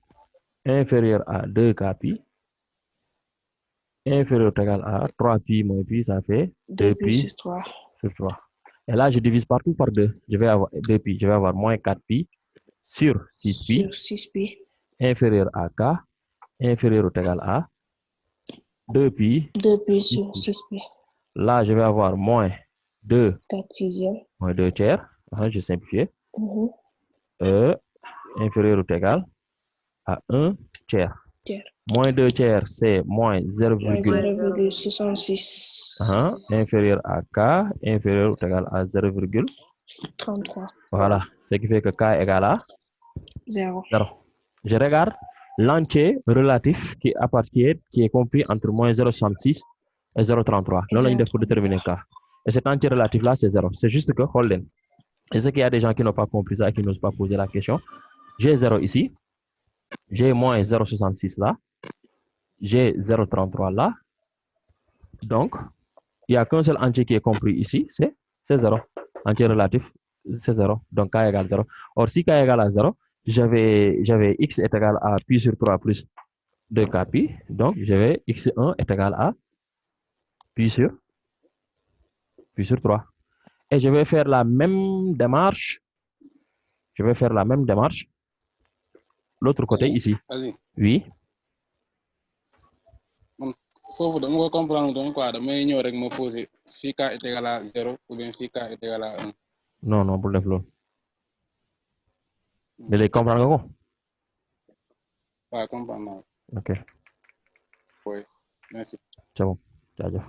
Inférieur à 2kπ inférieur ou égal à 3pi moins pi, ça fait 2pi sur 3. Sur 3. Et là, je divise partout par 2. Je vais avoir 2pi. Je vais avoir moins 4pi sur 6pi. Sur 6pi. Inférieur à k, inférieur ou égal à 2pi. 2pi sur 6pi. Là, je vais avoir moins 2. 4 sixièmes. Moins 2 tiers. Je simplifie. Inférieur ou égal à 1 tiers. Moins 2 tiers, c'est moins 0, Moins 0,66. inférieur à K, inférieur ou égal à 33. Voilà. Ce qui fait que K est égal à 0. 0. Je regarde l'entier relatif qui est compris entre moins 0,66 et 0,33. Là, on pour déterminer K. Et cet entier relatif-là, c'est 0. C'est juste que, hold on. Et ce qu'il y a des gens qui n'ont pas compris ça et qui n'osent pas poser la question. J'ai 0 ici. J'ai moins 0,66 là. J'ai 0,33 là. Donc, il n'y a qu'un seul entier qui est compris ici, c'est 0. Entier relatif, c'est 0. Donc, K égale 0. Or, si K égale à 0, j'avais X est égal à pi sur 3 plus 2K pi. Donc, j'avais X1 est égal à pi sur 3. Et je vais faire la même démarche. L'autre côté ici. Oui. Faut donc comprendre donc quoi, damay ñëw rek me poser si K est égal à 0 ou bien si K est égal à 1. Non, pour le flow. De les comprendre quoi? Pas comprendre. Ok. Oui, merci. C'est bon. Jaajëf.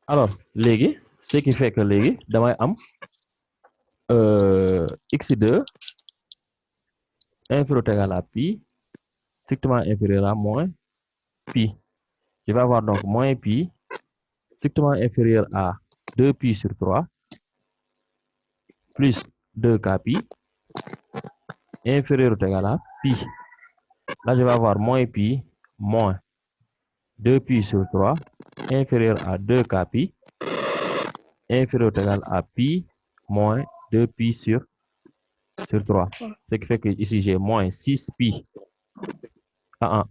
Alors, léegi, ce qui fait que léegi damay am x2 inférieur ou égal à pi strictement inférieur à moins pi. Je vais avoir donc moins pi strictement inférieur à 2 pi sur 3 plus 2k pi inférieur ou égal à pi. Là, je vais avoir moins pi moins 2 pi sur 3 inférieur à 2k pi inférieur ou égal à pi moins 2 pi sur 3. Ce qui fait que ici j'ai moins 6 pi.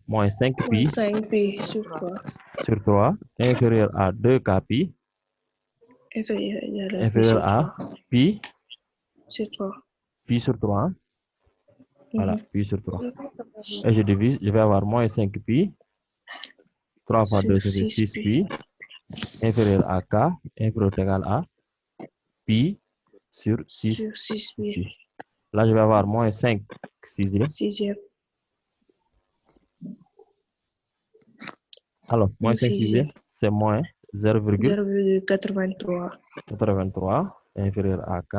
Moins 5 pi. 5 pi sur 3 inférieur à 2k pi inférieur à pi sur 3. Pi sur 3. Voilà, pi sur 3. Et je divise, je vais avoir moins 5 pi. 3 fois 2, c'est 6 pi. Inférieur à k, inférieur ou égal à pi sur 6 pi. Là, je vais avoir moins 5 sixième. Alors, moins 5 sixième, c'est moins 0,83. 83 inférieur à k,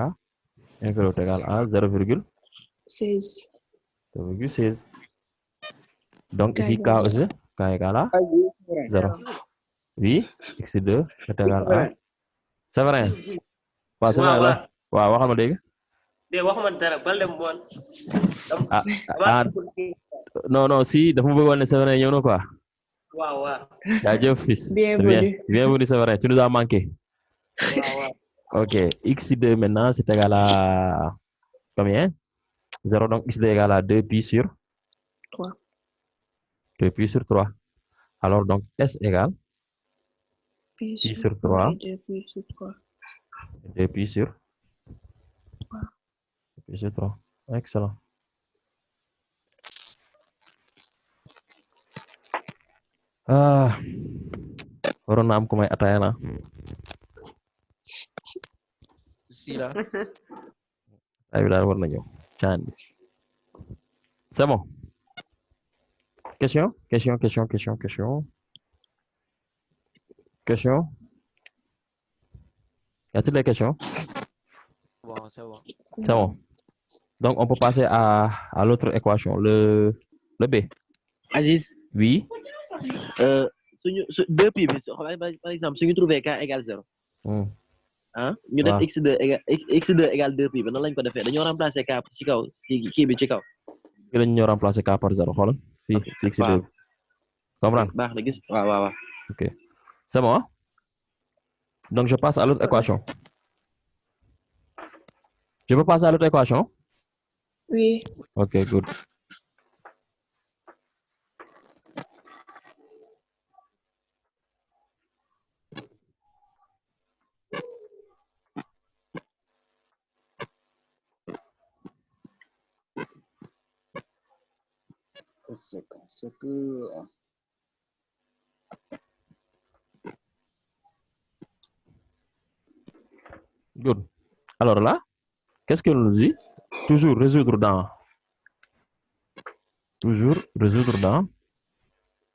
inférieur ou égal à 0,16. Donc, ici, k aussi, k égale à 0. Oui, x2 est égal à... C'est vrai. C'est vrai là. Waaw, waxal ma dégg. waxuma dara bal dem bon. Non, si, dafa bëgg ne c'est vrai ñëw na quoi. Waaw. Jaajëf fils. Bienvenue. Bienvenue, c'est vrai. Tu nous as manqué. Ok, x2 maintenant, c'est égal à combien? 0, donc x2 est égal à 2 pi sur 3. 2 pi sur 3. Alors, donc, s égale Pi sur 3. 2 pi sur 3. 2 pi sur 3. Excellent. Waroon na am ku may ataaya na. Si là. Ay daal war na ñëw. Caan. C'est bon. Question? Y a-t-il des questions? Bon, c'est bon. C'est bon. Donc, on peut passer à l'autre équation, le B. Aziz, Oui. Deux pi bi par exemple suñu trouvé k égale 0. Ñu def x2 égale 2 pi ba nan lañ ko defee dañoo remplacer k ci kaw kii bi ci kaw. Dañoo remplacer k par 0 xoolal fii x2. Comprendre? Baax na gis waaw. Ok. C'est bon, hein? Donc, je passe à l'autre équation. Je peux passer à l'autre équation? Oui. Ok, good. C'est que Good. Alors là, qu'est-ce qu'il nous dit? Toujours résoudre dans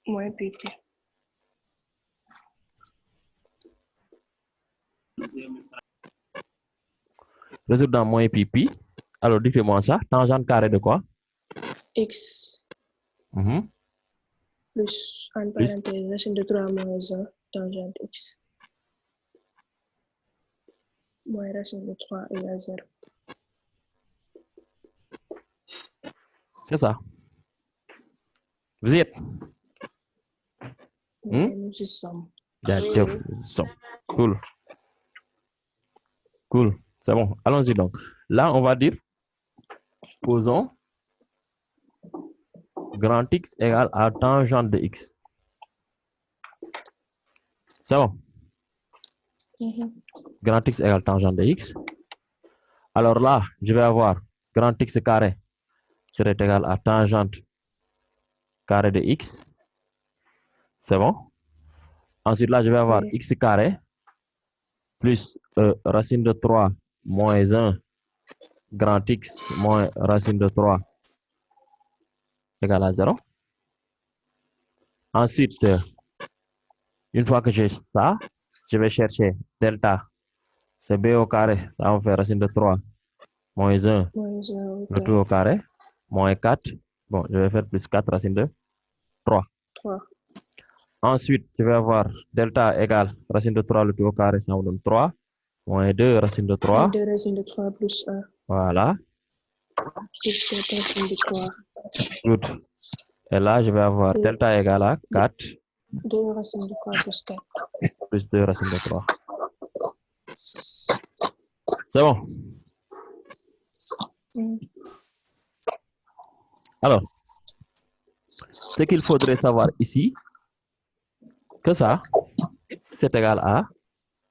Moins PP. Résoudre dans moins pp. Alors, dites-moi ça. Tangente carré de quoi? X Mhm. plus, en parenthèse, racine de 3 moins 1, tangente X. Moins racine de 3 égale 0. C'est ça. Vous y êtes? Nous y sommes. D'accord. Cool. Cool. C'est bon. Allons-y donc. Là, on va dire, posons grand X égale à tangente de X. C'est bon. Grand X égale tangente de X. Alors là, je vais avoir grand X carré serait égal à tangente carré de X. C'est bon. Ensuite, là, je vais avoir X carré plus racine de 3 moins 1 grand X moins racine de 3 égale à 0. Ensuite, une fois que j'ai ça, je vais chercher delta. C'est B au carré. Ça va faire racine de 3 moins 1 le tout au carré moins 4. Bon, je vais faire plus 4 racine de 3. Ensuite, je vais avoir delta égale racine de 3 le tout au carré. Ça me donne 3 moins 2 racine de 3. 2 racine de 3 plus 1. Voilà. Plus 7 racine de 3. Good. Et là, je vais avoir delta égale à 4. 2 racine de 3 plus 4. Plus 2 racine de 3. C'est bon. Alors, ce qu'il faudrait savoir ici, que ça, c'est égal à...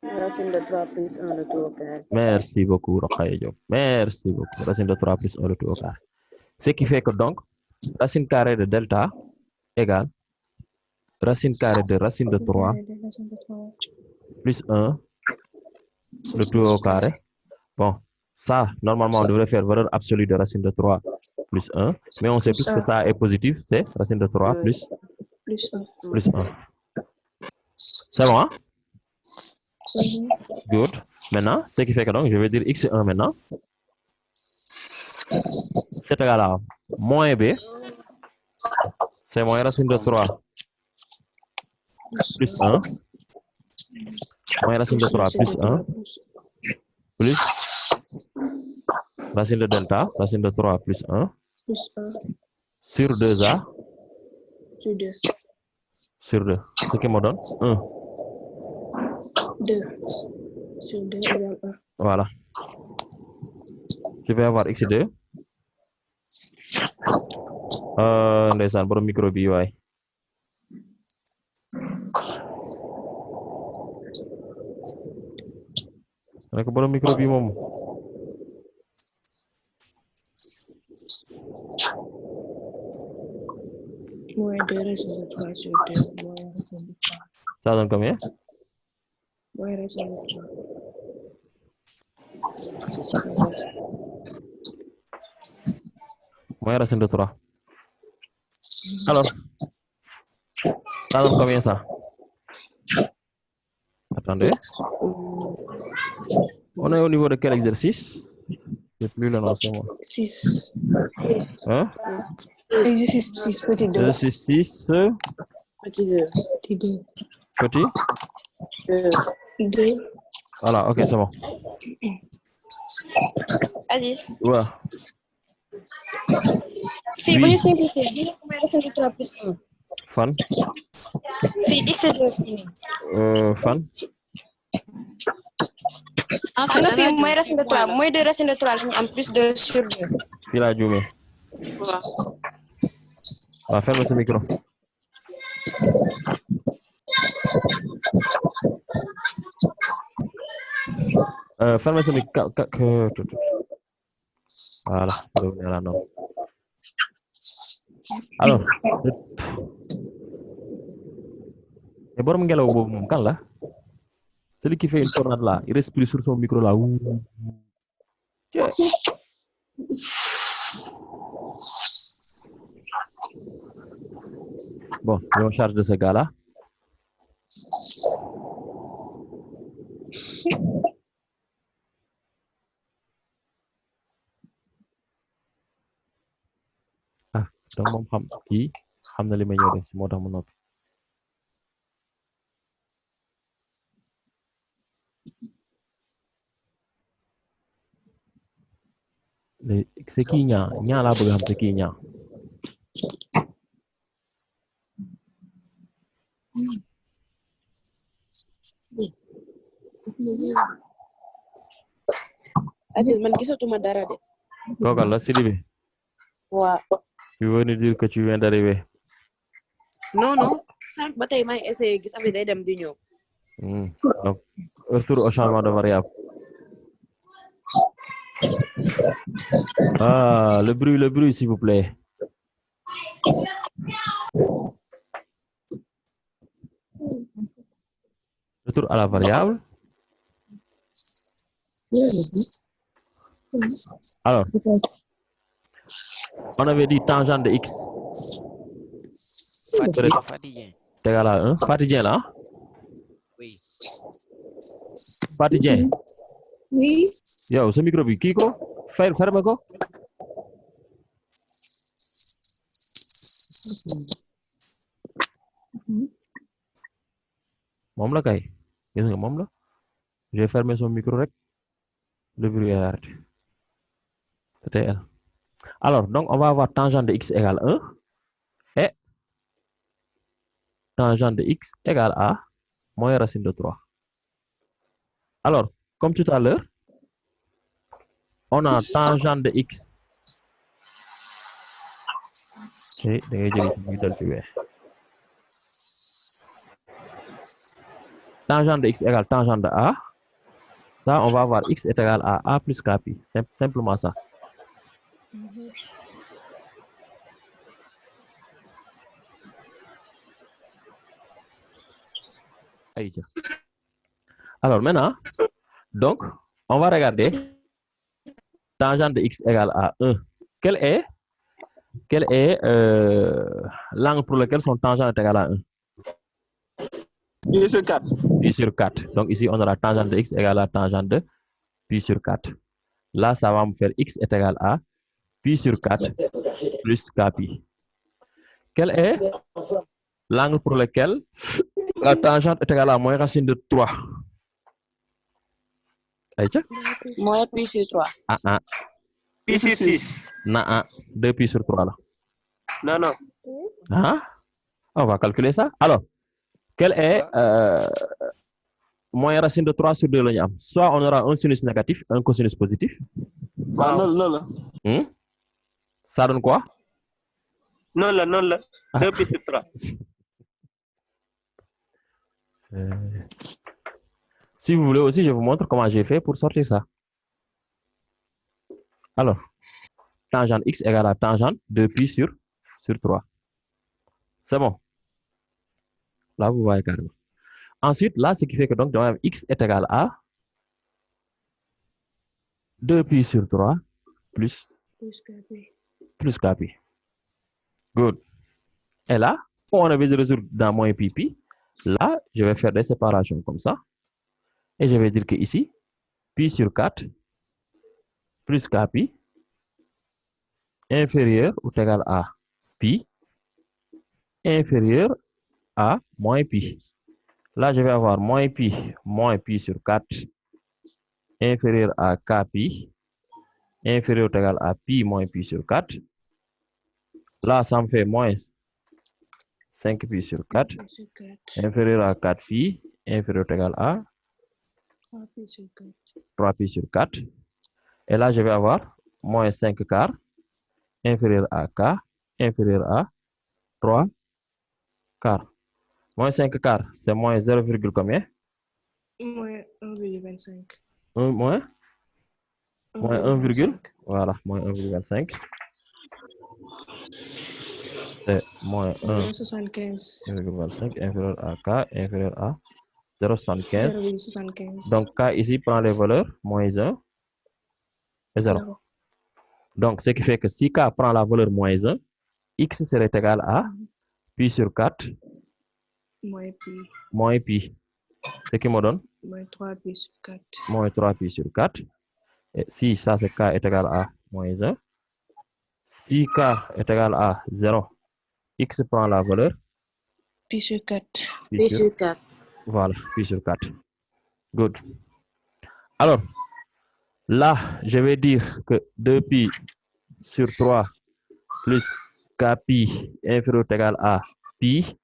Racine de 3 plus 1 le tout au carré. Merci beaucoup, Rokhaya Diop. Merci beaucoup. Racine de 3 plus 1 le tout au carré. Ce qui fait que donc, racine carrée de delta égale racine carrée de racine de 3 plus 1 le tout au carré. Bon, ça, normalement, on devrait faire valeur absolue de racine de 3 plus 1. Mais on sait tous que ça est positif, c'est racine de 3 plus 1. C'est bon, hein? Good. Maintenant, ce qui fait que donc, je vais dire x1 maintenant. C'est égal à moins b. C'est moins racine de 3 plus 1. Moins racine de 3 plus 1. Plus racine de delta, racine de 3 plus 1. Plus 1. Sur 2a. Sur 2. Sur 2. Ce qui me donne 1. 2. Sur 2 égale 1. Voilà. Je vais avoir x2. Ndeysaan borom micro bi waay. Rek borom micro bi moom. Moins 2 racine de 3 sur 2. Moins racine de 3. Ça donne combien? Moins racine de 3. Moins racine de 3. Alors, ça donne combien ça? Attendez. On est au niveau de quel exercice? C'est plus le nom, c'est moi. 6. Hein? Exercice 6, petit 2. Exercice 6. Petit 2. Petit 2. Petit? 2. Voilà, ok, c'est bon. Aziz. Ouais. Fii bu ñu simplifier bi mooy racine de 3 plus 1. Fan? Fii x2 fii. Fan? Xam nga fii mooy racine de 3 mooy 2 racine de 3 lañu am plus 2 sur 2. Fii laa juumee. Waaw. Waaw, ferme sa micro. Ferme sa micro. Voilà, revenez à la norme. Alors, borom ngelaw boobu moom kan la? Celui qui fait une tornade là, il respire sur son micro là. Ouh. Tiens. Bon, on charge de ce gars-là. Ah, donc moom xam na li may ñëw def moo tax mu noppi. C'est qui ñaa laa bëgg xam c'est qui ñaa. Aziz man gisatuma dara de. Kooku la Sidibé. Waaw. Tu veux nous dire que tu viens d'arriver? Non. Sànq ba tey may essayer gis affaire day dem di ñëw. Donc, retour au changement de variable. Ah, le bruit, s'il vous plaît. Retour à la variable. Alors, on avait dit tangente de x. Fatigué. C'est égal à 1. Fatigué là? Oui. Fatigué. Oui. Yo, ce micro, qui ko? Ferme ko. Moom la kay. Gis nga moom la. J'ai fermé son micro rek. Le bruit est arrêté. C'était elle. Alors, donc, on va avoir tangente de x égale 1 et tangente de x égale à moins racine de 3. Alors, comme tout à l'heure, on a tangente de x. Tangente de x égale tangente de a. Ça, on va avoir x est égal à a plus kpi. Simplement ça. Alors maintenant, donc, on va regarder tangente de x égale à 1. Quel est l'angle pour lequel son tangente est égal à 1? Pi sur 4. Pi sur 4. Donc ici, on aura tangente de x égale à tangente de pi sur 4. Là, ça va me faire x est égal à pi sur 4 plus kpi. Quel est l'angle pour lequel la tangente est égale à moins racine de 3? Aïcha? Moins pi sur 3. Pi sur 6. Non, 2 pi sur 3 là. Non. On va calculer ça. Alors, quel est moins racine de 3 sur 2 la ñu am? Soit on aura un sinus négatif, un cosinus positif. Non. Ça donne quoi? Non. 2 pi sur 3. Si vous voulez aussi, je vous montre comment j'ai fait pour sortir ça. Alors, tangente x égale à tangente 2 pi sur 3. C'est bon. Là, vous voyez carrément. Ensuite, là, ce qui fait que donc, x est égal à 2 pi sur 3 plus kpi. Good. Et là, on avait de résoudre dans moins pi. Là, je vais faire des séparations comme ça. Et je vais dire que ici, pi sur 4 plus kpi inférieur ou égal à pi inférieur à moins pi. Là, je vais avoir moins pi sur 4 inférieur à kpi inférieur ou égal à pi moins pi sur 4. Là, ça me fait moins 5 pi sur 4 inférieur à 4 pi inférieur ou égal à 3 pi sur 4. Et là, je vais avoir moins 5 quarts inférieur à k inférieur à 3 quarts. Moins 5 quarts, c'est moins 0, combien? Moins 1,25. Moins 1, voilà, moins 1,25. C'est moins 1,25 inférieur à k inférieur à 0,75. 0,75. Donc, K ici prend les valeurs moins 1 et 0. Donc, ce qui fait que si K prend la valeur moins 1, X serait égal à pi sur 4 moins pi. Ce qui me donne moins 3 pi sur 4. Moins 3 pi sur 4. Et si ça fait K est égal à moins 1, si K est égal à 0, X prend la valeur Pi sur 4. Pi sur 4. Voilà, pi sur 4. Good. Alors, là, je vais dire que 2pi sur 3 plus kpi inférieur ou égal à pi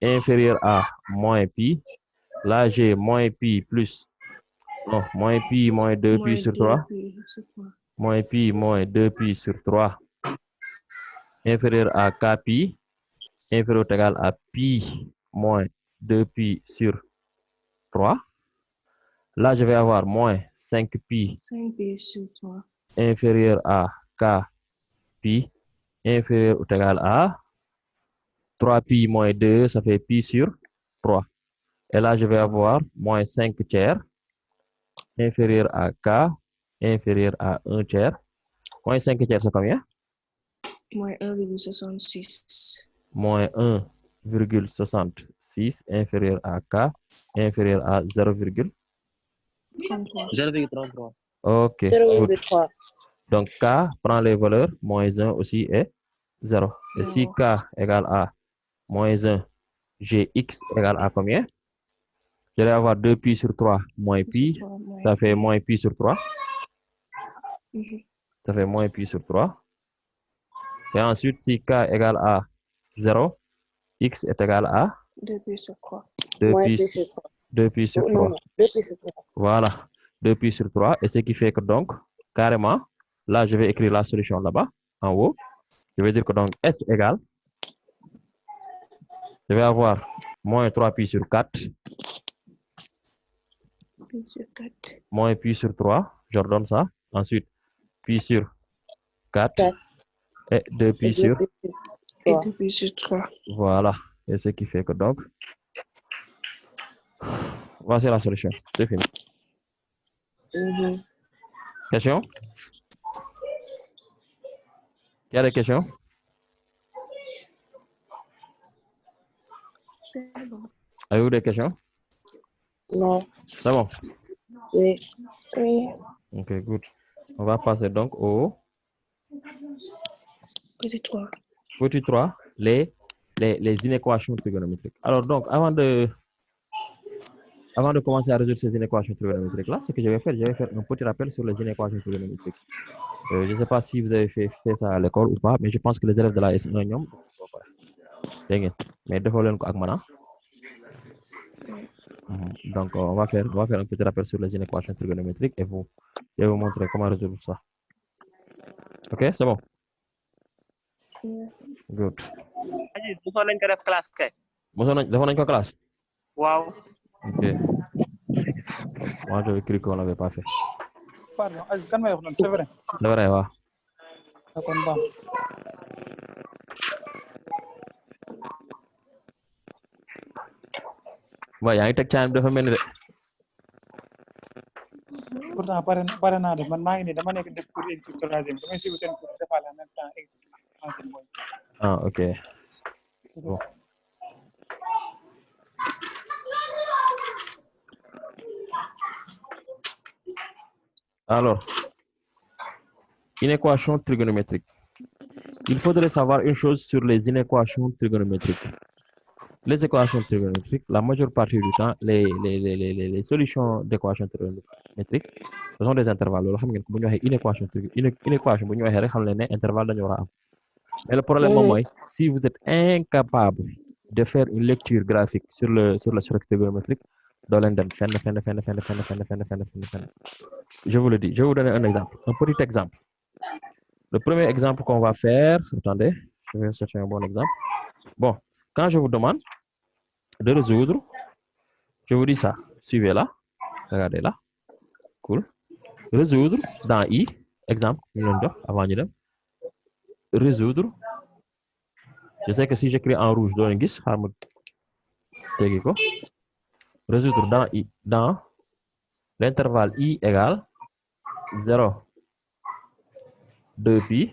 inférieur à moins pi. Là, j'ai moins pi plus, non, moins pi moins 2pi sur 3. Moins pi moins 2pi sur 3 inférieur à kpi inférieur ou égal à pi moins 2pi sur 3. Là, je vais avoir moins 5pi sur 3 inférieur à k pi inférieur ou égal à 3pi moins 2, ça fait pi sur 3. Et là, je vais avoir moins 5 tiers inférieur à k inférieur à 1 tiers. Moins 5 tiers, c'est combien? Moins 1,66. Moins 1,66 inférieur à k inférieur à 0,33. 0,33. Ok. 0,3. Donc, K prend les valeurs, moins 1 aussi est 0. Et si K égale à moins 1, j'ai X égale à combien? Je vais avoir 2pi sur 3 moins pi, ça fait moins pi sur 3. Ça fait moins pi sur 3. Et ensuite, si K égale à 0, X est égal à 2pi sur 3. 2pi sur 3. 2pi sur 3. Voilà, 2pi sur 3. Et ce qui fait que donc, carrément, là, je vais écrire la solution là-bas, en haut. Je vais dire que donc S égale, je vais avoir moins 3pi sur 4. Pi sur 4. Moins pi sur 3, je redonne ça. Ensuite, pi sur 4. Et 2pi sur 3. Et 2pi sur 3. Voilà. Et ce qui fait que donc, voici la solution. C'est fini. Question? Il y a des questions? Avez-vous des questions? Non. C'est bon? Oui. Oui. Ok, good. On va passer donc au Petit 3. petit 3, les inéquations trigonométriques. Alors donc, avant de commencer à résoudre ces inéquations trigonométriques-là, ce que je vais faire un petit rappel sur les inéquations trigonométriques. Je ne sais pas si vous avez fait ça à l'école ou pas, mais je pense que les élèves de la S1 ñoom mais defoo leen ko ak man. Donc, on va faire un petit rappel sur les inéquations trigonométriques et je vais vous montrer comment résoudre ça. Ok, c'est bon? Good. Aji, mosoon nañ ko def classe kay. Defoon nañ ko classe? Waaw. Ok. Moi, j'avais cru qu'on l'avait pas fait. Pardon, Aziz, kan may wax noonu, c'est vrai. C'est vrai, waaw. D'accord, baax. waaw yaa ngi teg time dafa mel ni de. Pourtant pare naa de man maa ngi nii dama nekk def cours exercice troisième damay suivre seen cours defaale en même temps exercice troisième mooy. Ah, ok. Bon. Alors, inéquation trigonométrique. Il faudrait savoir une chose sur les inéquations trigonométriques. Les équations trigonométriques, la majeure partie du temps, les solutions d'équations trigonométriques, ce sont des intervalles. Une équation, intervalle mais le problème, si vous êtes incapable de faire une lecture graphique sur le structure trigonométrique, je vous le dis, je vais vous donner un exemple, un petit exemple. Le premier exemple qu'on va faire, attendez, je vais chercher un bon exemple. Bon, quand je vous demande de résoudre, je vous dis ça, suivez là, regardez là, cool. Résoudre dans I, exemple, avant de résoudre. Je sais que si j'écris en rouge, dans l'ingis, résoudre dans l'intervalle I égale 0, 2 pi,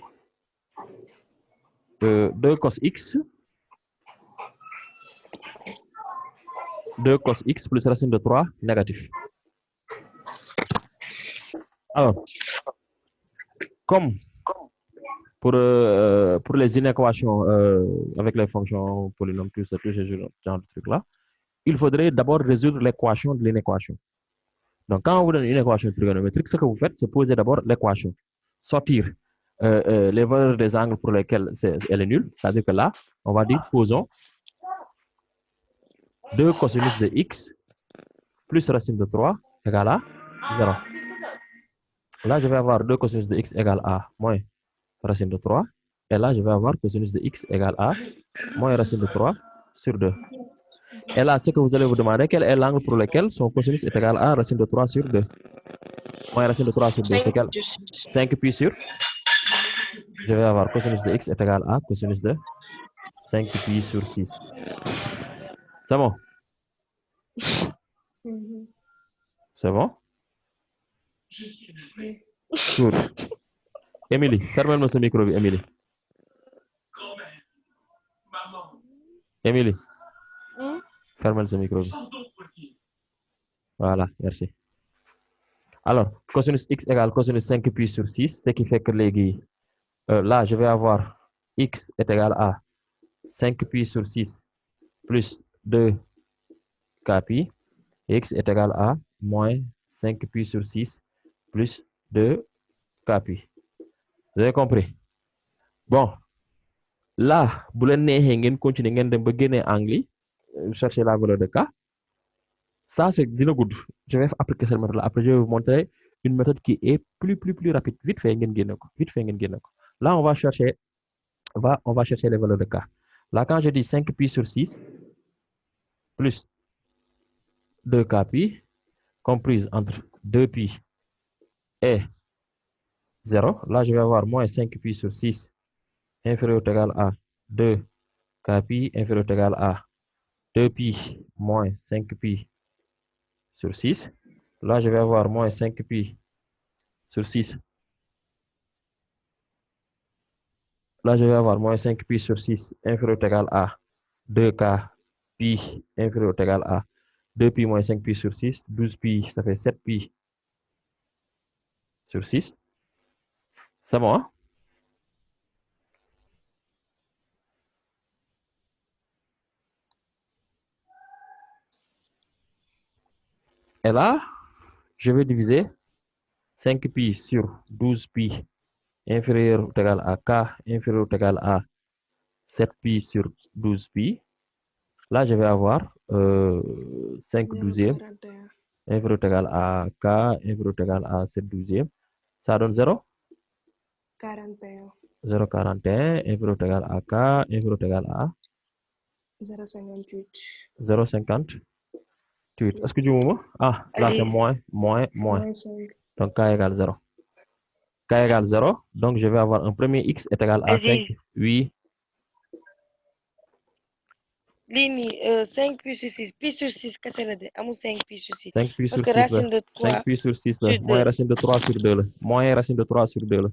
2 cos x, 2 cos x plus racine de 3 négatif. Alors, comme pour les inéquations avec les fonctions polynômes, tout ce genre de trucs-là, il faudrait d'abord résoudre l'équation de l'inéquation. Donc, quand on vous donne une équation trigonométrique, ce que vous faites, c'est poser d'abord l'équation. Sortir les valeurs des angles pour lesquels elle est nulle. C'est-à-dire que là, on va dire, posons 2 cosinus de x plus racine de 3 égale à 0. Là, je vais avoir 2 cosinus de x égale à moins racine de 3. Et là, je vais avoir cosinus de x égale à moins racine de 3 sur 2. Et là, ce que vous allez vous demander, quel est l'angle pour lequel son cosinus est égal à racine de 3 sur 2. Moins racine de 3 sur 2, c'est quel? 5 pi sur. Je vais avoir cosinus de x est égal à cosinus de 5 pi sur 6. C'est bon? C'est bon? Good. Émilie, fermez-moi ce micro, Émilie. Émilie. Fermez ce micro. Voilà, merci. Alors, cosinus x égale cosinus 5 pi sur 6, ce qui fait que là, je vais avoir x est égal à 5 pi sur 6 plus 2 k pi. X est égal à moins 5 pi sur 6 plus 2 k pi. Vous avez compris? Bon, là, vous voulez continuer à anglais, chercher la valeur de k. Ça, c'est dina good. Je vais appliquer cette méthode-là. Après, je vais vous montrer une méthode qui est plus rapide. Vite fait, là, on va chercher les valeurs de k. Là, quand je dis 5 pi sur 6 plus 2 k pi, comprise entre 2 pi et 0. Là, je vais avoir moins 5 pi sur 6 inférieur ou égal à 2 k pi inférieur ou égal à 2 pi moins 5 pi sur 6. Là, je vais avoir moins 5 pi sur 6. Là, je vais avoir moins 5 pi sur 6 inférieur ou égal à 2 k pi inférieur ou égal à 2 pi moins 5 pi sur 6. 12 pi, ça fait 7 pi sur 6. C'est bon, hein? Et là, je vais diviser 5 pi sur 12 pi inférieur ou égal à k inférieur ou égal à 7 pi sur 12 pi. Là, je vais avoir 5 douzièmes inférieur ou égal à k inférieur ou égal à 7 douzièmes. Ça donne 0? 41. 0,41 inférieur ou égal à k inférieur ou égal à 0,58. 0,58. Est-ce que tu vois? Ah, là c'est moins. Donc k égale 0. K égale 0. Donc je vais avoir un premier x est égal à 5. Oui. Lini 5 pi sur 6. Pi sur 6, qu'est-ce que c'est? Amou 5 pi sur 6. 5 pi sur 6. Parce que racine de 3. 5 pi sur 6 là. Moins racine de 3 sur 2 là. Moins racine de 3 sur 2 là.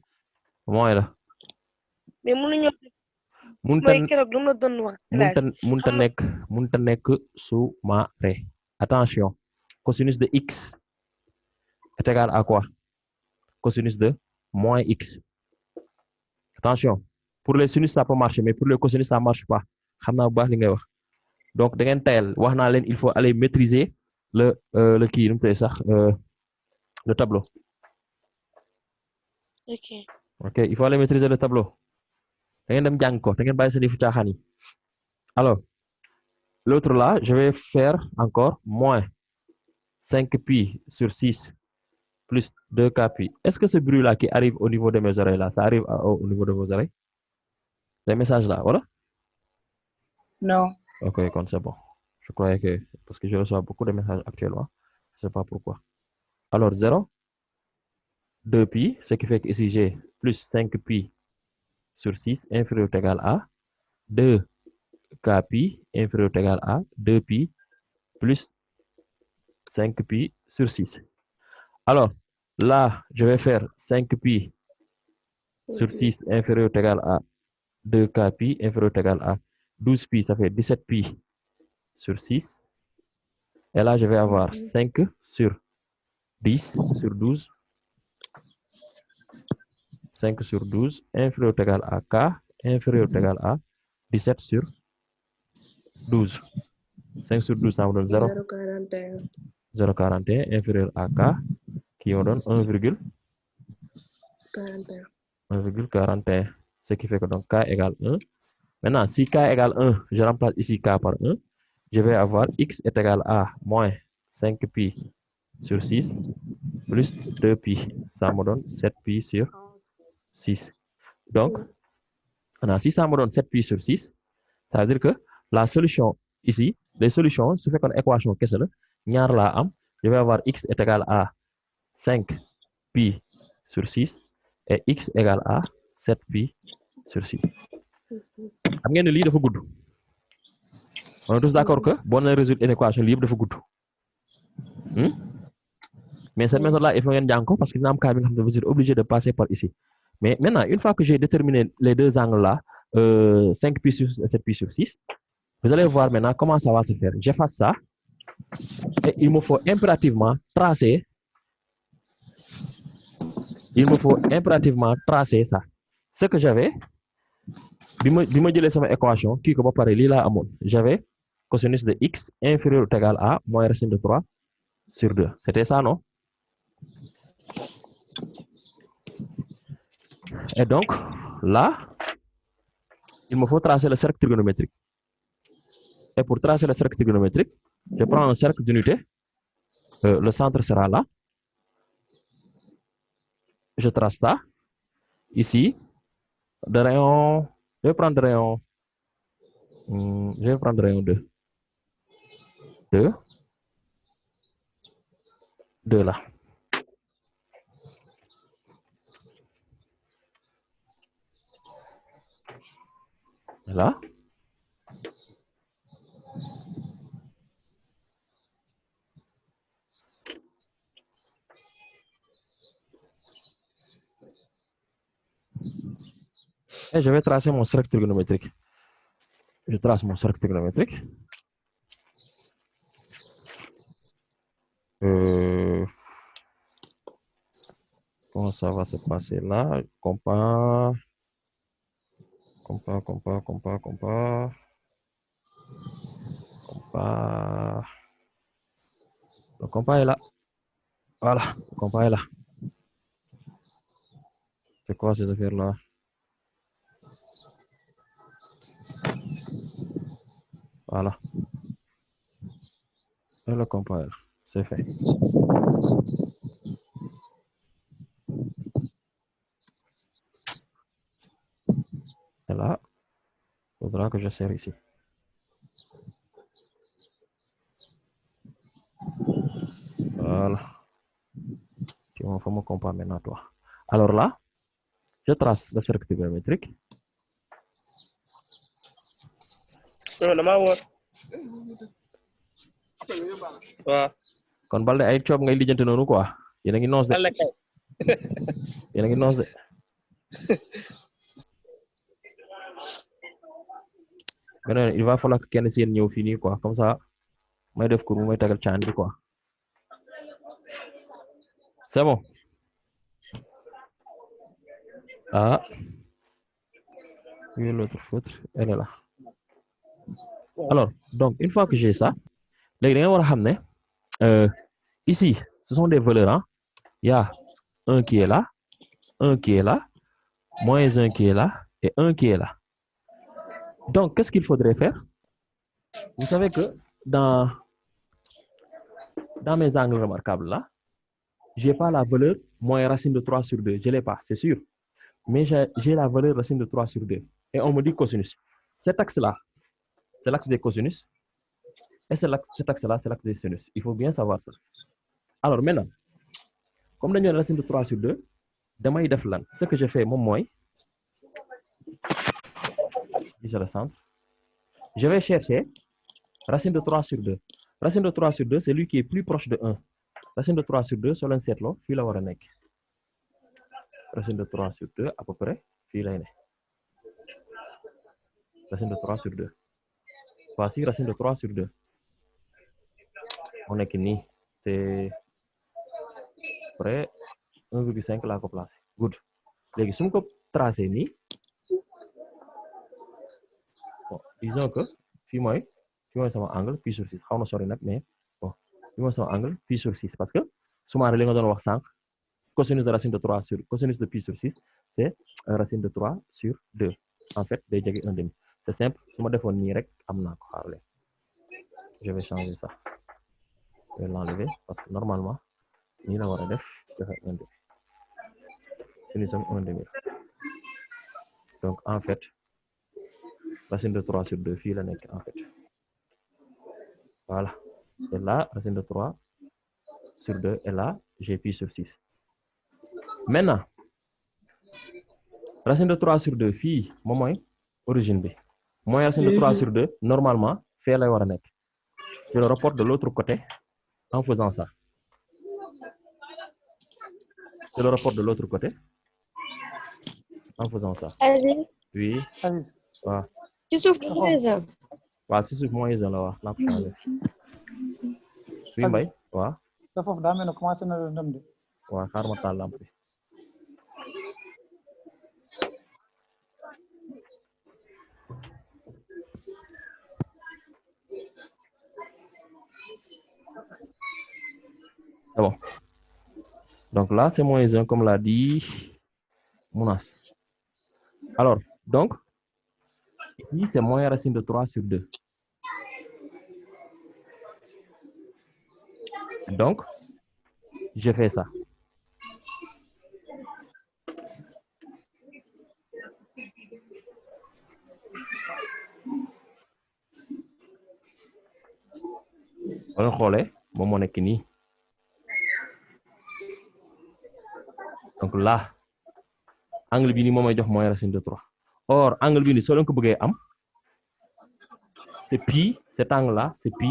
Moins là. Mais munta nek sous maré. Attention. Cosinus de x est égal à quoi? Cosinus de moins x. Attention. Pour les sinus, ça peut marcher, mais pour les cosinus, ça ne marche pas. Donc, il faut aller maîtriser le tableau. Ok, il faut aller maîtriser le tableau. Alors, l'autre là, je vais faire encore moins 5 pi sur 6 plus 2 k pi. Est-ce que ce bruit-là qui arrive au niveau de mes oreilles là, ça arrive au niveau de vos oreilles? Les messages là, voilà? Non. Ok, c'est bon. Je croyais que, parce que je reçois beaucoup de messages actuellement, je ne sais pas pourquoi. Alors, 0, 2 pi, ce qui fait que ici j'ai plus 5 pi sur 6 inférieur ou égal à 2 k pi inférieur ou égal à 2 pi plus 5pi sur 6. Alors, là, je vais faire 5pi sur 6 inférieur ou égal à 2kpi inférieur ou égal à 12pi, ça fait 17pi sur 6. Et là, je vais avoir 5 sur 10 sur 12. 5 sur 12 inférieur ou égal à k inférieur ou égal à 17 sur 12. 5 sur 12, ça me donne 0. 0,41. 0,41 inférieur à k qui me donne 1,41. 1,41. Ce qui fait que donc k égale 1. Maintenant, si k égale 1, je remplace ici k par 1. Je vais avoir x est égal à moins 5pi sur 6 plus 2pi. Ça me donne 7pi sur 6. Donc, si ça me donne 7pi sur 6, ça veut dire que la solution ici, les solutions, su fekkoon équation kese la, ñaar laa am, je vais avoir x est égal à 5pi sur 6 et x égale à 7pi sur 6. Xam ngeen ne lii dafa gudd. On est tous d'accord que boo nee résoudre une équation lii yëpp dafa gudd. Mais cette méthode-là, il faut ngeen jàng ko parce que dina am cas bi nga xam ne vous êtes obligé de passer par ici. Mais maintenant, une fois que j'ai déterminé les deux angles-là, 5pi sur 6 et 7pi sur 6, vous allez voir maintenant comment ça va se faire. J'efface ça et il me faut impérativement tracer. Il me faut impérativement tracer ça. Ce que j'avais, bi ma jëlee sama équation kii ko ba pare lii laa amoon. J'avais cosinus de x inférieur ou égal à moins racine de 3 sur 2. C'était ça, non? Et donc, là, il me faut tracer le cercle trigonométrique. Et pour tracer le cercle trigonométrique, je prends un cercle d'unité. Le centre sera là. Je trace ça. Ici, de rayon, je vais prendre rayon 2. 2 là. Là. Et je vais tracer mon cercle trigonométrique. Je trace mon cercle trigonométrique. Comment ça va se passer là? Compare. Le compas est là. Voilà, le compas est là. C'est quoi ces affaires-là? Voilà. Et le compas est là. C'est fait. Et là, il faudra que je serre ici. Voilà. Tu m'en fais mon compas maintenant, toi. Alors là, je trace le cercle trigonométrique. Kon balde ay coob ngay lijjanti noonu quoi. Yéen a ngi noos de. Yéen a ngi noos de. Mais il va falloir que kenn si yéen ñëw fii nii quoi. Comme ça, may def cours mu may tagal caan bi quoi. C'est bon. Ah. Oui, l'autre feutre, elle est là. Alors, donc, une fois que j'ai ça, ici, ce sont des valeurs. Hein? Il y a un qui est là, un qui est là, moins un qui est là, et un qui est là. Donc, qu'est-ce qu'il faudrait faire? Vous savez que dans mes angles remarquables là, je n'ai pas la valeur moins racine de 3 sur 2. Je ne l'ai pas, c'est sûr. Mais j'ai la valeur racine de 3 sur 2. Et on me dit cosinus. Cet axe-là, c'est l'axe des cosinus. Et cet axe-là, c'est l'axe des sinus. Il faut bien savoir ça. Alors maintenant, comme nous avons la racine de 3 sur 2, ce que je fais, mon moins, ici le centre, je vais chercher racine de 3 sur 2. Racine de 3 sur 2, c'est lui qui est plus proche de 1. Racine de 3 sur 2, soo leen seetloo fii la war a nekk. Racine de 3 sur 2, à peu près, fii lay ne. Racine de 3 sur 2. Voici racine de 3 sur 2. On nekk nii, c'est près 1,5 laa ko placé. Good. Léegi su ma ko tracé nii, bon, disons que fii mooy sama angle pi sur 6 xaw na sori nag mais bon fii mooy sama angle pi sur 6 parce que sumaare li nga doon wax sànq cosinus de racine de 3 sur cosinus de pi sur 6 c'est racine de 3 sur 2 en fait day jege 1/2 c'est simple su ma defoon nii rek am naa ko xaarale je vais changer ça je vais l'enlever parce que normalement nii la war a def joxe 1/2 sinus am 1/2 donc en fait racine de 3 sur 2 fii la nekk en fait voilà et là racine de 3 sur 2 et là j'ai pi sur 6 maintenant racine de 3 sur 2 fii moom mooy origine bi mooy racine de 3 sur 2 normalement fee lay war a nekk je le reporte de l'autre côté en faisant ça je le reporte de l'autre côté en faisant ça oui waaw ci suuf du moins un. waaw ci suuf moins un la wax la ko changé oui Mbaye waaw te foofu daa mel ne commencé na dem de. waaw xaar ma taal lampe bi c'est bon donc là c'est moins un comme l'a dit Mounas alors donc ici c'est moins racine de 3 sur 2 donc je fais ça wala xoolee moom moo nekk nii donc là angle bi nii moom may jox mooy racine de 3 or angle bi nii soo leen ko bëggee am c'est pi cet angle là c'est pi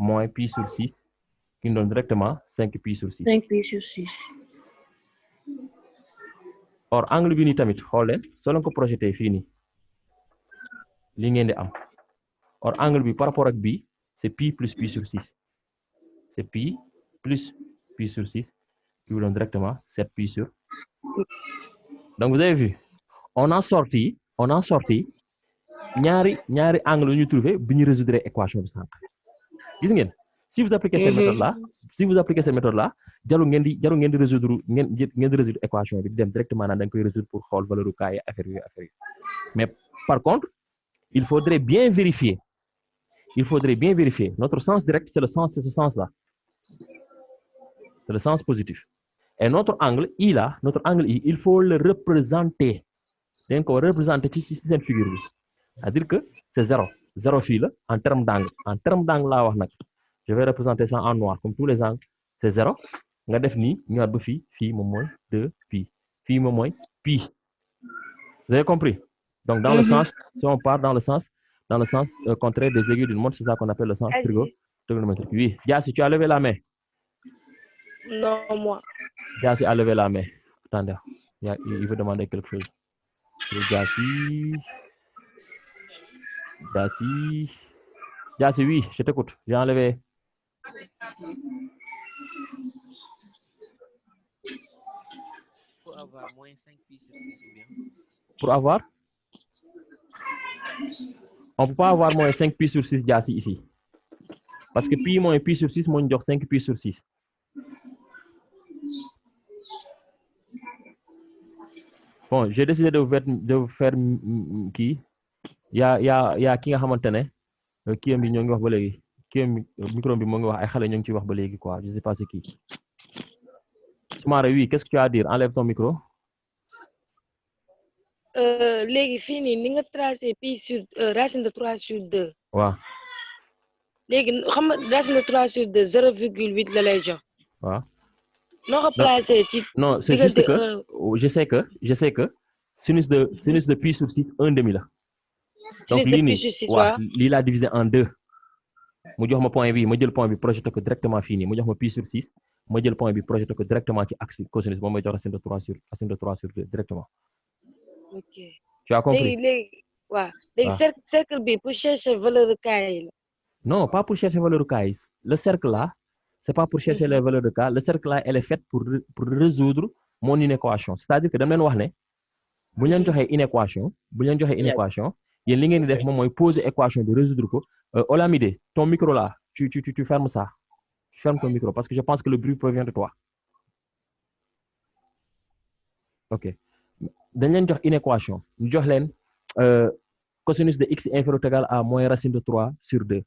moins pi sur 6 qui nous donne directement 5 pi sur 6. 5 pi sur 6. or angle bi nii tamit xool leen soo leen ko projeté fii nii li ngeen di am or angle bi par rapport ak bii c'est pi plus pi sur 6 c'est pi plus pi sur 6 qui vous donne directement 7 pi sur. Donc vous avez vu on a sorti ñaari angle yu ñu trouvé bi ñu résoudre équation bi sànq gis ngeen si vous appliquez cette méthode là jarul ngeen di résoudre ngeen di résoudre équation bi di dem directement naan da nga koy résoudre pour xool valeur u cas yi affaire yi mais par contre il faudrait bien vérifier notre sens direct c'est ce sens là c'est le sens positif et notre angle I là il faut le représenter dañ ko représenter ci seen figure bi c'est-à-dire que c'est 0 fii la en terme d'angle laa wax nag je vais représenter ça en noir comme tous les angles c'est 0 nga def nii ñëwaat ba fii moom mooy 2 pi fii moom mooy pi vous avez compris donc dans le sens si on part dans le sens contraire des aiguilles d'une montre c'est ça qu'on appelle le sens trigonométrique oui Diassi tu as levé la main. Non, moi. Diassi a levé la main. Attendez, il veut demander quelque chose. Diassi, oui, je t'écoute. J'ai enlevé. Pour avoir moins 5 pi sur 6 ou bien? Pour avoir? On ne peut pas avoir moins 5 pi sur 6 Diassi ici. Parce que pi moins pi sur 6, moi, je 5 pi sur 6. Bon, j'ai décidé de faire kii yaa ki nga xamante ne kii bi ñoo ngi wax ba léegi kii micro bi moo ngi wax ay xale ñoo ngi ciy wax ba léegi quoi je sais pas c'est qui. Soumaré oui qu'est-ce que tu as à dire enlève ton micro. léegi fii nii ni nga tracé pi sur racine de 3 sur 2. waaw. léegi xam nga racine de 3 sur 2 0,8 la lay jox. waaw. noo ko placé ci. non c'est juste que je sais que sinus de pi sur 6 1/2 la. donc lii nii waaw lii laa divisé en 2. mu jox ma point bi ma jël point bi projeté ko directement fii nii mu jox ma pi sur 6 ma jël point bi projeté ko directement ci axe cosinus moom may jox racine de 3 sur 2 directement. Ok. Tu as compris? léegi waaw léegi cercle bi pour chercher valeur de K yi la. Non, pas pour chercher valeur de K. Le cercle là, c'est pas pour chercher les valeurs de K. Le cercle là, elle est faite pour résoudre mon inéquation. C'est-à-dire que dama leen wax ne bu ñu leen joxee inéquation yéen li ngeen di def moom mooy poser équation bi résoudre ko. Olamide, ton micro là, tu fermes ça. Tu fermes ton micro parce que je pense que le bruit provient de toi. Ok. Dañ leen jox inéquation ñu jox leen cosinus de x inférieur ou égal à moins racine de 3 sur 2.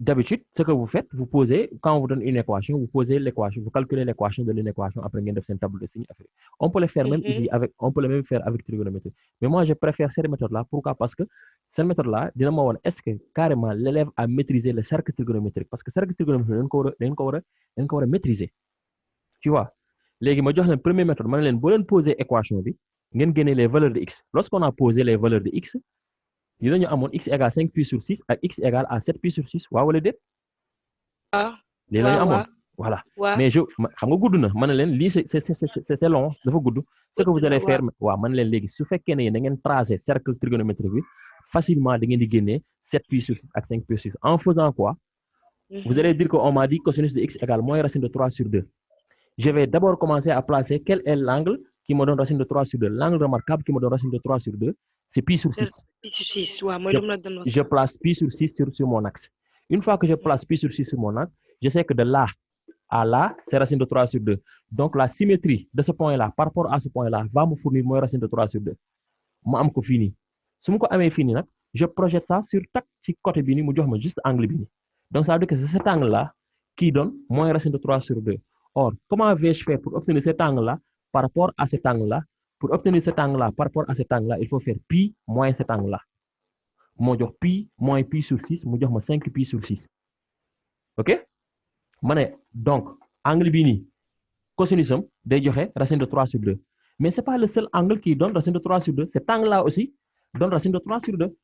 D'habitude, ce que vous faites, vous posez, quand on vous donne une équation, vous posez l'équation, vous calculez l'équation de l'inéquation, après vous avez une table de signes. On peut le faire même ici, on peut le même faire avec trigonométrie. Mais moi, je préfère cette méthode-là. Pourquoi? Parce que cette méthode-là, est-ce que carrément l'élève a maîtrisé le cercle trigonométrique? Parce que le cercle trigonométrique, on peut maîtriser. Tu vois? Les gars, la première méthode, vous poser l'équation, vous gagnez les valeurs de x. Lorsqu'on a posé les valeurs de x, nous avons x égale 5 pi sur 6 et x égale à 7 pi sur 6. Waaw wala déet? Voilà. Mais je xam nga gudd na man leen lii c'est long dafa gudd. Ce que vous allez faire waaw man leen léegi su fekkee ne da ngeen tracer cercle trigonométrique bi facilement da ngeen di génne 7 pi sur 6 ak 5 pi sur 6. En faisant quoi? Vous allez dire qu'on m'a dit cosinus de x égale moins racine de 3 sur 2. Je vais d'abord commencer à placer quel est l'angle qui me donne racine de 3 sur 2. L'angle remarquable qui me donne racine de 3 sur 2, c'est pi sur 6. Je place pi sur 6 sur mon axe. Une fois que je place pi sur 6 sur mon axe, je sais que de là à là, c'est racine de 3 sur 2. Donc la symétrie de ce point-là par rapport à ce point-là va me fournir moins racine de 3 sur 2. Je am ko fini. Si je am fini, je projette ça sur chaque côté bini, mu jox ma juste angle bini. Donc ça veut dire que c'est cet angle-là qui donne moins racine de 3 sur 2. Or, comment vais-je faire pour obtenir cet angle-là par rapport à cet angle-là? Pour obtenir cet angle-là par rapport à cet angle-là, il faut faire pi moins cet angle-là. Moi, je pi moins pi sur 6, moi, je 5 pi sur 6. OK? Donc, angle bini, cosinus de racine de 3 sur 2. Mais ce n'est pas le seul angle qui donne racine de 3 sur 2. Cet angle-là aussi donne racine de 3 sur 2.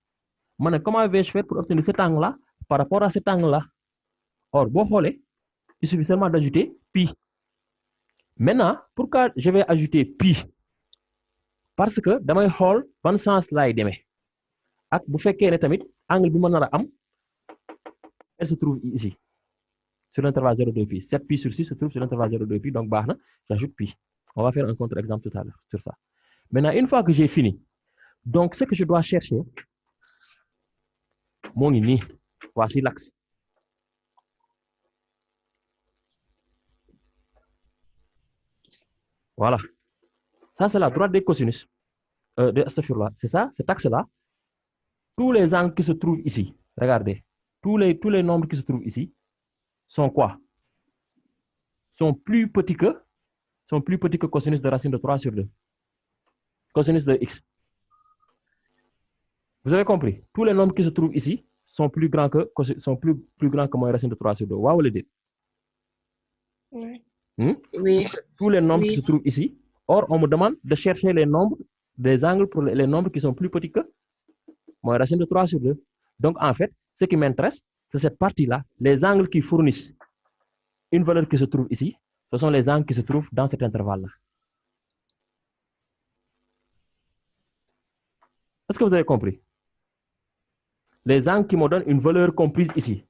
Comment vais-je faire pour obtenir cet angle-là par rapport à cet angle-là? Or, il suffit seulement d'ajouter pi. Maintenant, pourquoi je vais ajouter pi? Parce que dans mon hall, ban sens là est ak bu fekkee ne tamit angle bi ma nar a am elle se trouve ici sur l'intervalle 0,2 pi. 7 pi sur 6 se trouve sur l'intervalle 0,2 pi, donc baax na, j'ajoute pi. On va faire un contre-exemple tout à l'heure sur ça. Maintenant, une fois que j'ai fini, donc ce que je dois chercher, mon ini, voici l'axe. Voilà. Ça, c'est la droite des cosinus. C'est ça, cet axe-là. Tous les angles qui se trouvent ici, regardez, tous les nombres qui se trouvent ici sont quoi? Sont plus petits que cosinus de racine de 3 sur 2. Cosinus de x. Vous avez compris? Tous les nombres qui se trouvent ici sont plus grands que moins racine de 3 sur 2. Wow, ou le dit? Oui. Oui. Tous les nombres qui se trouvent ici. Or, on me demande de chercher les nombres des angles pour les nombres qui sont plus petits que moins racine de 3 sur 2. Donc, en fait, ce qui m'intéresse, c'est cette partie-là. Les angles qui fournissent une valeur qui se trouve ici, ce sont les angles qui se trouvent dans cet intervalle-là. Est-ce que vous avez compris? Les angles qui me donnent une valeur comprise ici.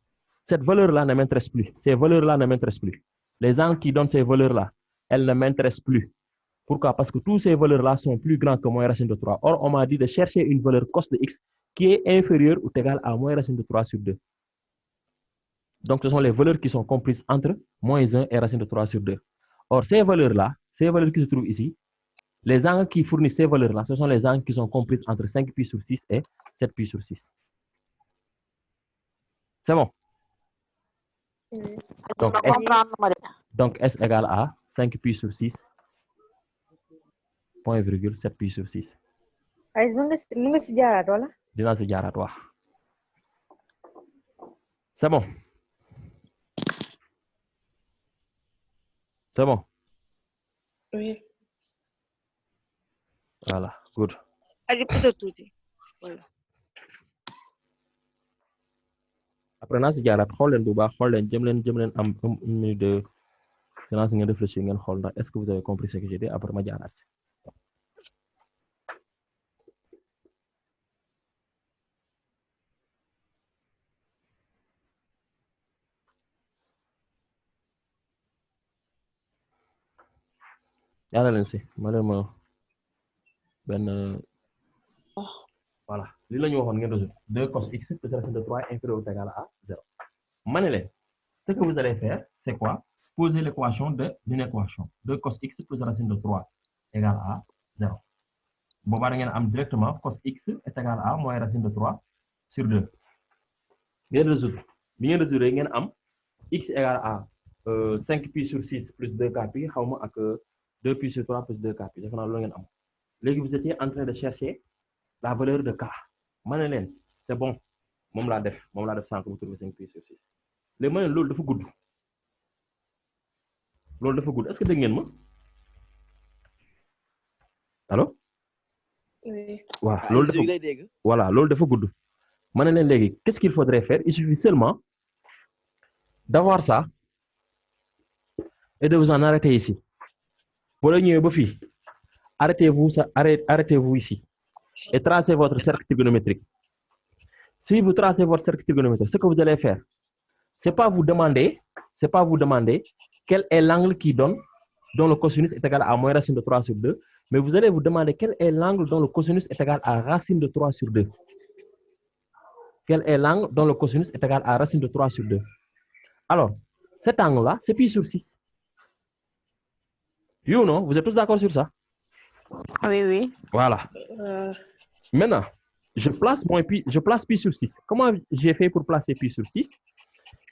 Cette valeur-là ne m'intéresse plus. Ces valeurs-là ne m'intéressent plus. Les angles qui donnent ces valeurs-là, elles ne m'intéressent plus. Pourquoi? Parce que tous ces valeurs-là sont plus grands que moins racine de 3. Or, on m'a dit de chercher une valeur cos de x qui est inférieure ou égale à moins racine de 3 sur 2. Donc, ce sont les valeurs qui sont comprises entre moins 1 et racine de 3 sur 2. Or, ces valeurs-là, ces valeurs qui se trouvent ici, les angles qui fournissent ces valeurs-là, ce sont les angles qui sont comprises entre 5 pi sur 6 et 7 pi sur 6. C'est bon? Donc, S égale à 5 pi sur 6, point virgule 7 pi sur 6. Dinaa si jaaraat wax. C'est bon? C'est bon? Oui. Voilà, good. Allez, peut-être tout. Voilà. après naa si jaaraat xool leen bu baax xool leen jëm leen am une minute de silence ngeen réfléchir ngeen xool ndax est-ce que vous avez compris ce que j'ai dit après ma jaaraat si. Yàlla leen si ma leen ma benn voilà li la ñu waxoon ngeen résoudre 2 cos x plus racine de 3 inférieur ou égal à 0 ma ne leen ce que vous allez faire c'est quoi poser l'équation d'une équation 2 cos x plus racine de 3 égale à 0 boobaa da ngeen am directement cos x est égal à moins racine de 3 sur 2 ngeen résoudre bi ngeen résoudre ngeen am x égale à 5 pi sur 6 plus 2 k pi xaw ma ak 2 pi sur 3 plus 2 k pi defe naa loolu ngeen am léegi vous étiez en train de chercher la valeur de k ma ne leen c'est bon moom laa def sànq bu trouver 5 pi sur 6 léegi ma ne loolu dafa gudd est-ce que dégg ngeen ma allo Oui. waaw loolu dafa gudd ma ne leen léegi qu'est-ce qu'il faudrait faire il suffit seulement d'avoir ça et de vous en arrêter ici boo la ñëwee ba fii arrêtez-vous ici et tracez votre cercle trigonométrique. Si vous tracez votre cercle trigonométrique, ce que vous allez faire, c'est pas vous demander quel est l'angle qui donne dont le cosinus est égal à moins racine de 3 sur 2, mais vous allez vous demander quel est l'angle dont le cosinus est égal à racine de 3 sur 2. Quel est l'angle dont le cosinus est égal à racine de 3 sur 2. Alors, cet angle-là, c'est pi sur 6. Oui ou non? Vous êtes tous d'accord sur ça? Oui. Voilà. Maintenant, je place pi sur 6. Comment j'ai fait pour placer pi sur 6?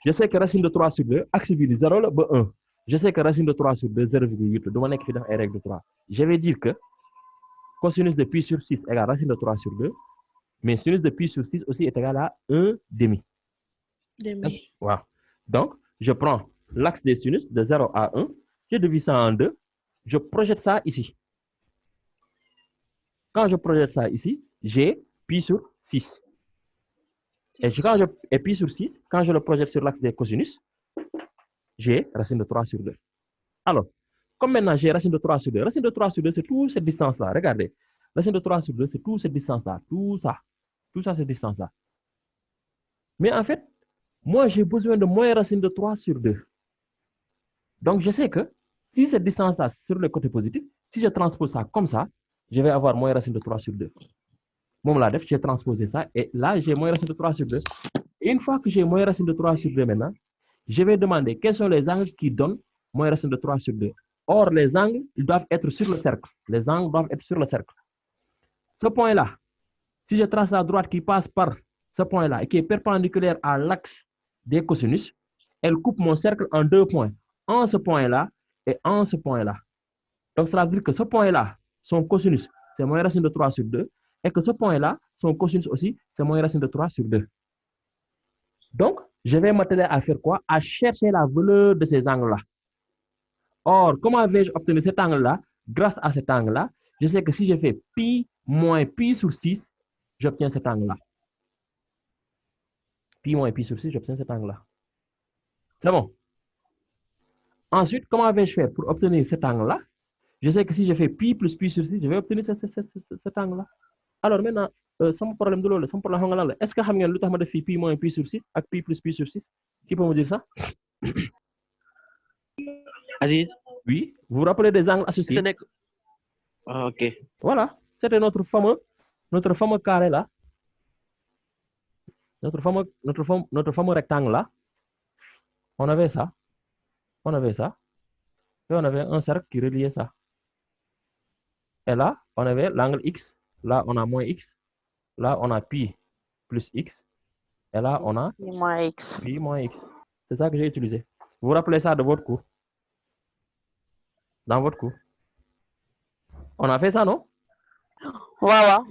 Je sais que racine de 3 sur 2, axe bi 0 la ba 1. Je sais que racine de 3 sur 2, 0,8. Du ma nekk fi def ay règle de 3. Je vais dire que cosinus de pi sur 6 égale racine de 3 sur 2, mais sinus de pi sur 6 aussi est égal à 1 demi. Voilà. Donc, je prends l'axe des sinus de 0 à 1, je divise ça en 2, je projette ça ici. Quand je projette ça ici, j'ai pi sur 6. Et pi sur 6, quand je le projette sur l'axe des cosinus, j'ai racine de 3 sur 2. Alors, comme maintenant j'ai racine de 3 sur 2, racine de 3 sur 2, c'est toute cette distance-là. Regardez, racine de 3 sur 2, c'est toute cette distance-là. Tout ça, cette distance-là. Mais en fait, moi, j'ai besoin de moins racine de 3 sur 2. Donc, je sais que si cette distance-là, sur le côté positif, si je transpose ça comme ça, je vais avoir moins racine de 3 sur 2. Bon, là, j'ai transposé ça et là, j'ai moins racine de 3 sur 2. Et une fois que j'ai moins racine de 3 sur 2 maintenant, je vais demander quels sont les angles qui donnent moins racine de 3 sur 2. Or, les angles, ils doivent être sur le cercle. Les angles doivent être sur le cercle. Ce point-là, si je trace la droite qui passe par ce point-là et qui est perpendiculaire à l'axe des cosinus, elle coupe mon cercle en 2 points. En ce point-là et en ce point-là. Donc, ça veut dire que ce point-là, son cosinus, c'est moins racine de 3 sur 2. Et que ce point-là, son cosinus aussi, c'est moins racine de 3 sur 2. Donc, je vais m'atteler à faire quoi? À chercher la valeur de ces angles-là. Or, comment vais-je obtenir cet angle-là? Grâce à cet angle-là, je sais que si je fais pi moins pi sur 6, j'obtiens cet angle-là. Pi moins pi sur 6, j'obtiens cet angle-là. C'est bon. Ensuite, comment vais-je faire pour obtenir cet angle-là? Je sais que si je fais pi plus pi sur 6, je vais obtenir cet angle-là. Alors maintenant, sans problème de l'eau, sans problème, est-ce que vous savez que je fais pi moins pi sur 6 avec pi plus pi sur 6? Qui peut me dire ça? Aziz? Oui, vous vous rappelez des angles associés? Ok. Voilà, c'était notre fameux carré là. Notre fameux rectangle là. On avait ça. Et on avait un cercle qui reliait ça. Et là, on avait l'angle X. Là, on a moins X. Là, on a pi plus X. Et là, on a pi moins X. C'est ça que j'ai utilisé. Vous vous rappelez ça de votre cours? Dans votre cours? On a fait ça, non? Voilà.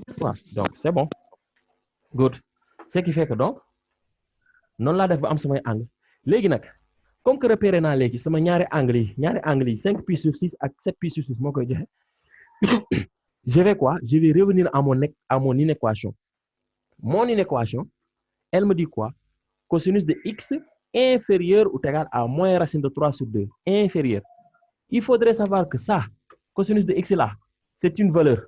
Donc, c'est bon. Good. Ce qui fait que donc, non la def ba am samay angle. Légui nak, comme que repéré na légui sama ñaari angle yi 5 pi sur 6 ak 7 pi sur 6 mo koy joxe. Je vais quoi? Je vais revenir à mon inéquation. Mon inéquation, elle me dit quoi? cosinus de x inférieur ou égal à moins racine de 3 sur 2. Inférieur. Il faudrait savoir que ça, cosinus de x là, c'est une valeur.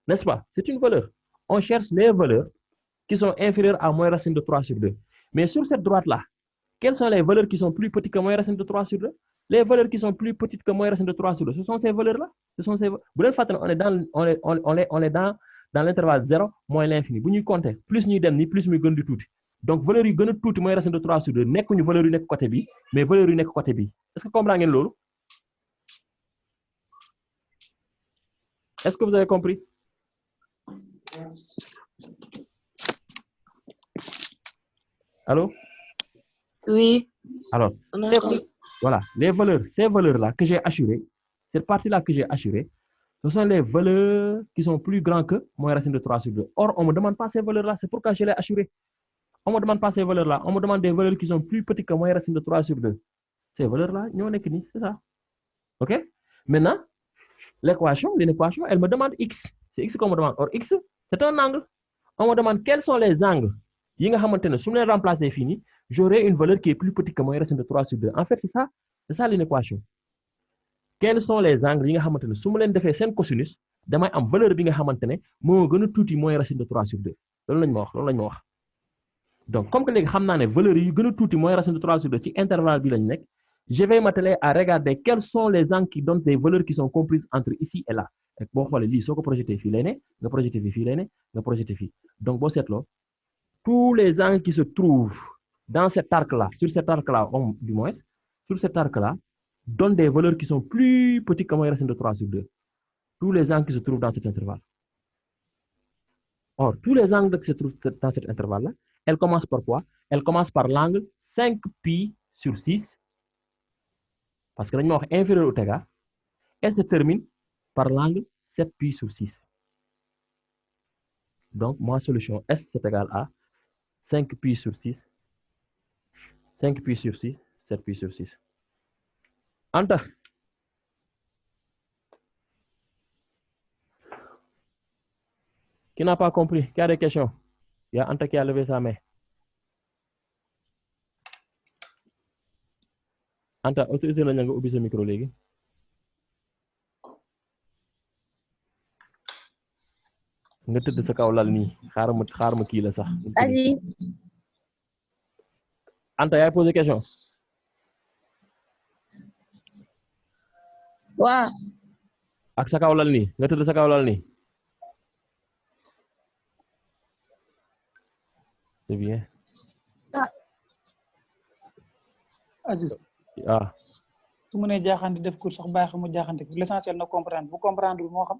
N'est-ce pas? C'est une valeur. On cherche les valeurs qui sont inférieures à moins racine de 3 sur 2. Mais sur cette droite-là, quelles sont les valeurs qui sont plus petites que moins racine de 3 sur 2? Les valeurs qui sont plus petites que moins racine de 3 sur 2, ce sont ces valeurs-là. Ce sont ces... Vous voulez on est dans l'intervalle 0 moins l'infini. Vous nous comptez, plus nous dem ni plus nous gën di tout. Donc valeur yi gën a tuuti mooy racine de 3 sur 2 nekkuñu valeur yu nekk côté bi mais valeur yu nekk côté bi. Est-ce que comprend ngeen loolu? Est-ce que vous avez compris? Allô? Oui. Alors, voilà, les valeurs, ces valeurs-là que j'ai assurées, cette partie-là que j'ai assurée, ce sont les valeurs qui sont plus grandes que moins racine de 3 sur 2. Or, on ne me demande pas ces valeurs-là, c'est pourquoi je l'ai assuré. On ne me demande pas ces valeurs-là, on me demande des valeurs qui sont plus petites que moins racine de 3 sur 2. Ces valeurs-là, c'est ça. OK? Maintenant, l'équation, elle me demande x. C'est x qu'on me demande. Or, x, c'est un angle. On me demande quels sont les angles. Si je les remplace fini, j'aurai une valeur qui est plus petite que moins racine de 3 sur 2. En fait, c'est ça l'équation. Quels sont les angles Si je les fais un cosinus, je vais avoir une valeur qui est moins racine de 3 sur 2. Donc, comme que les valeurs qui sont moins racine de 3 sur 2 ci intervalle bi lañ nek, je vais m'atteler à regarder quels sont les angles qui donnent des valeurs qui sont comprises entre ici et là. Et bon, voilà, li soko projeté fi lay né, nga projeté fi lay né, nga projeté fi. Donc bo setlo, tous les angles qui se trouvent dans cet arc-là, sur cet arc-là, du moins, sur cet arc-là, donnent des valeurs qui sont plus petites que moins racine de 3 sur 2. Tous les angles qui se trouvent dans cet intervalle. Or, tous les angles qui se trouvent dans cet intervalle-là, elle commence par quoi? Elle commence par l'angle 5pi sur 6, parce que nous avons inférieur ou égal, et se termine par l'angle 7pi sur 6. Donc, ma solution S c'est égal à 5pi sur 6, 5pi sur 6, 7pi sur 6. Anta. Qui n'a pas compris? Qui a des questions? Il y a Anta qui a levé sa main. Anta, autorisé la nga ubbi sa micro léegi. Nga tëdd sa kaw lal nii xaar ma kii la sax. Aziz. Anta, yaay posé question. Waaw. Ak sa kaw lal nii nga tëdd sa kaw lal nii. C'est bien. Aziz. Ah. su mu nee jaaxante def cours sax baax mu jaaxante l'essentiel na comprendre bu comprendre moo xam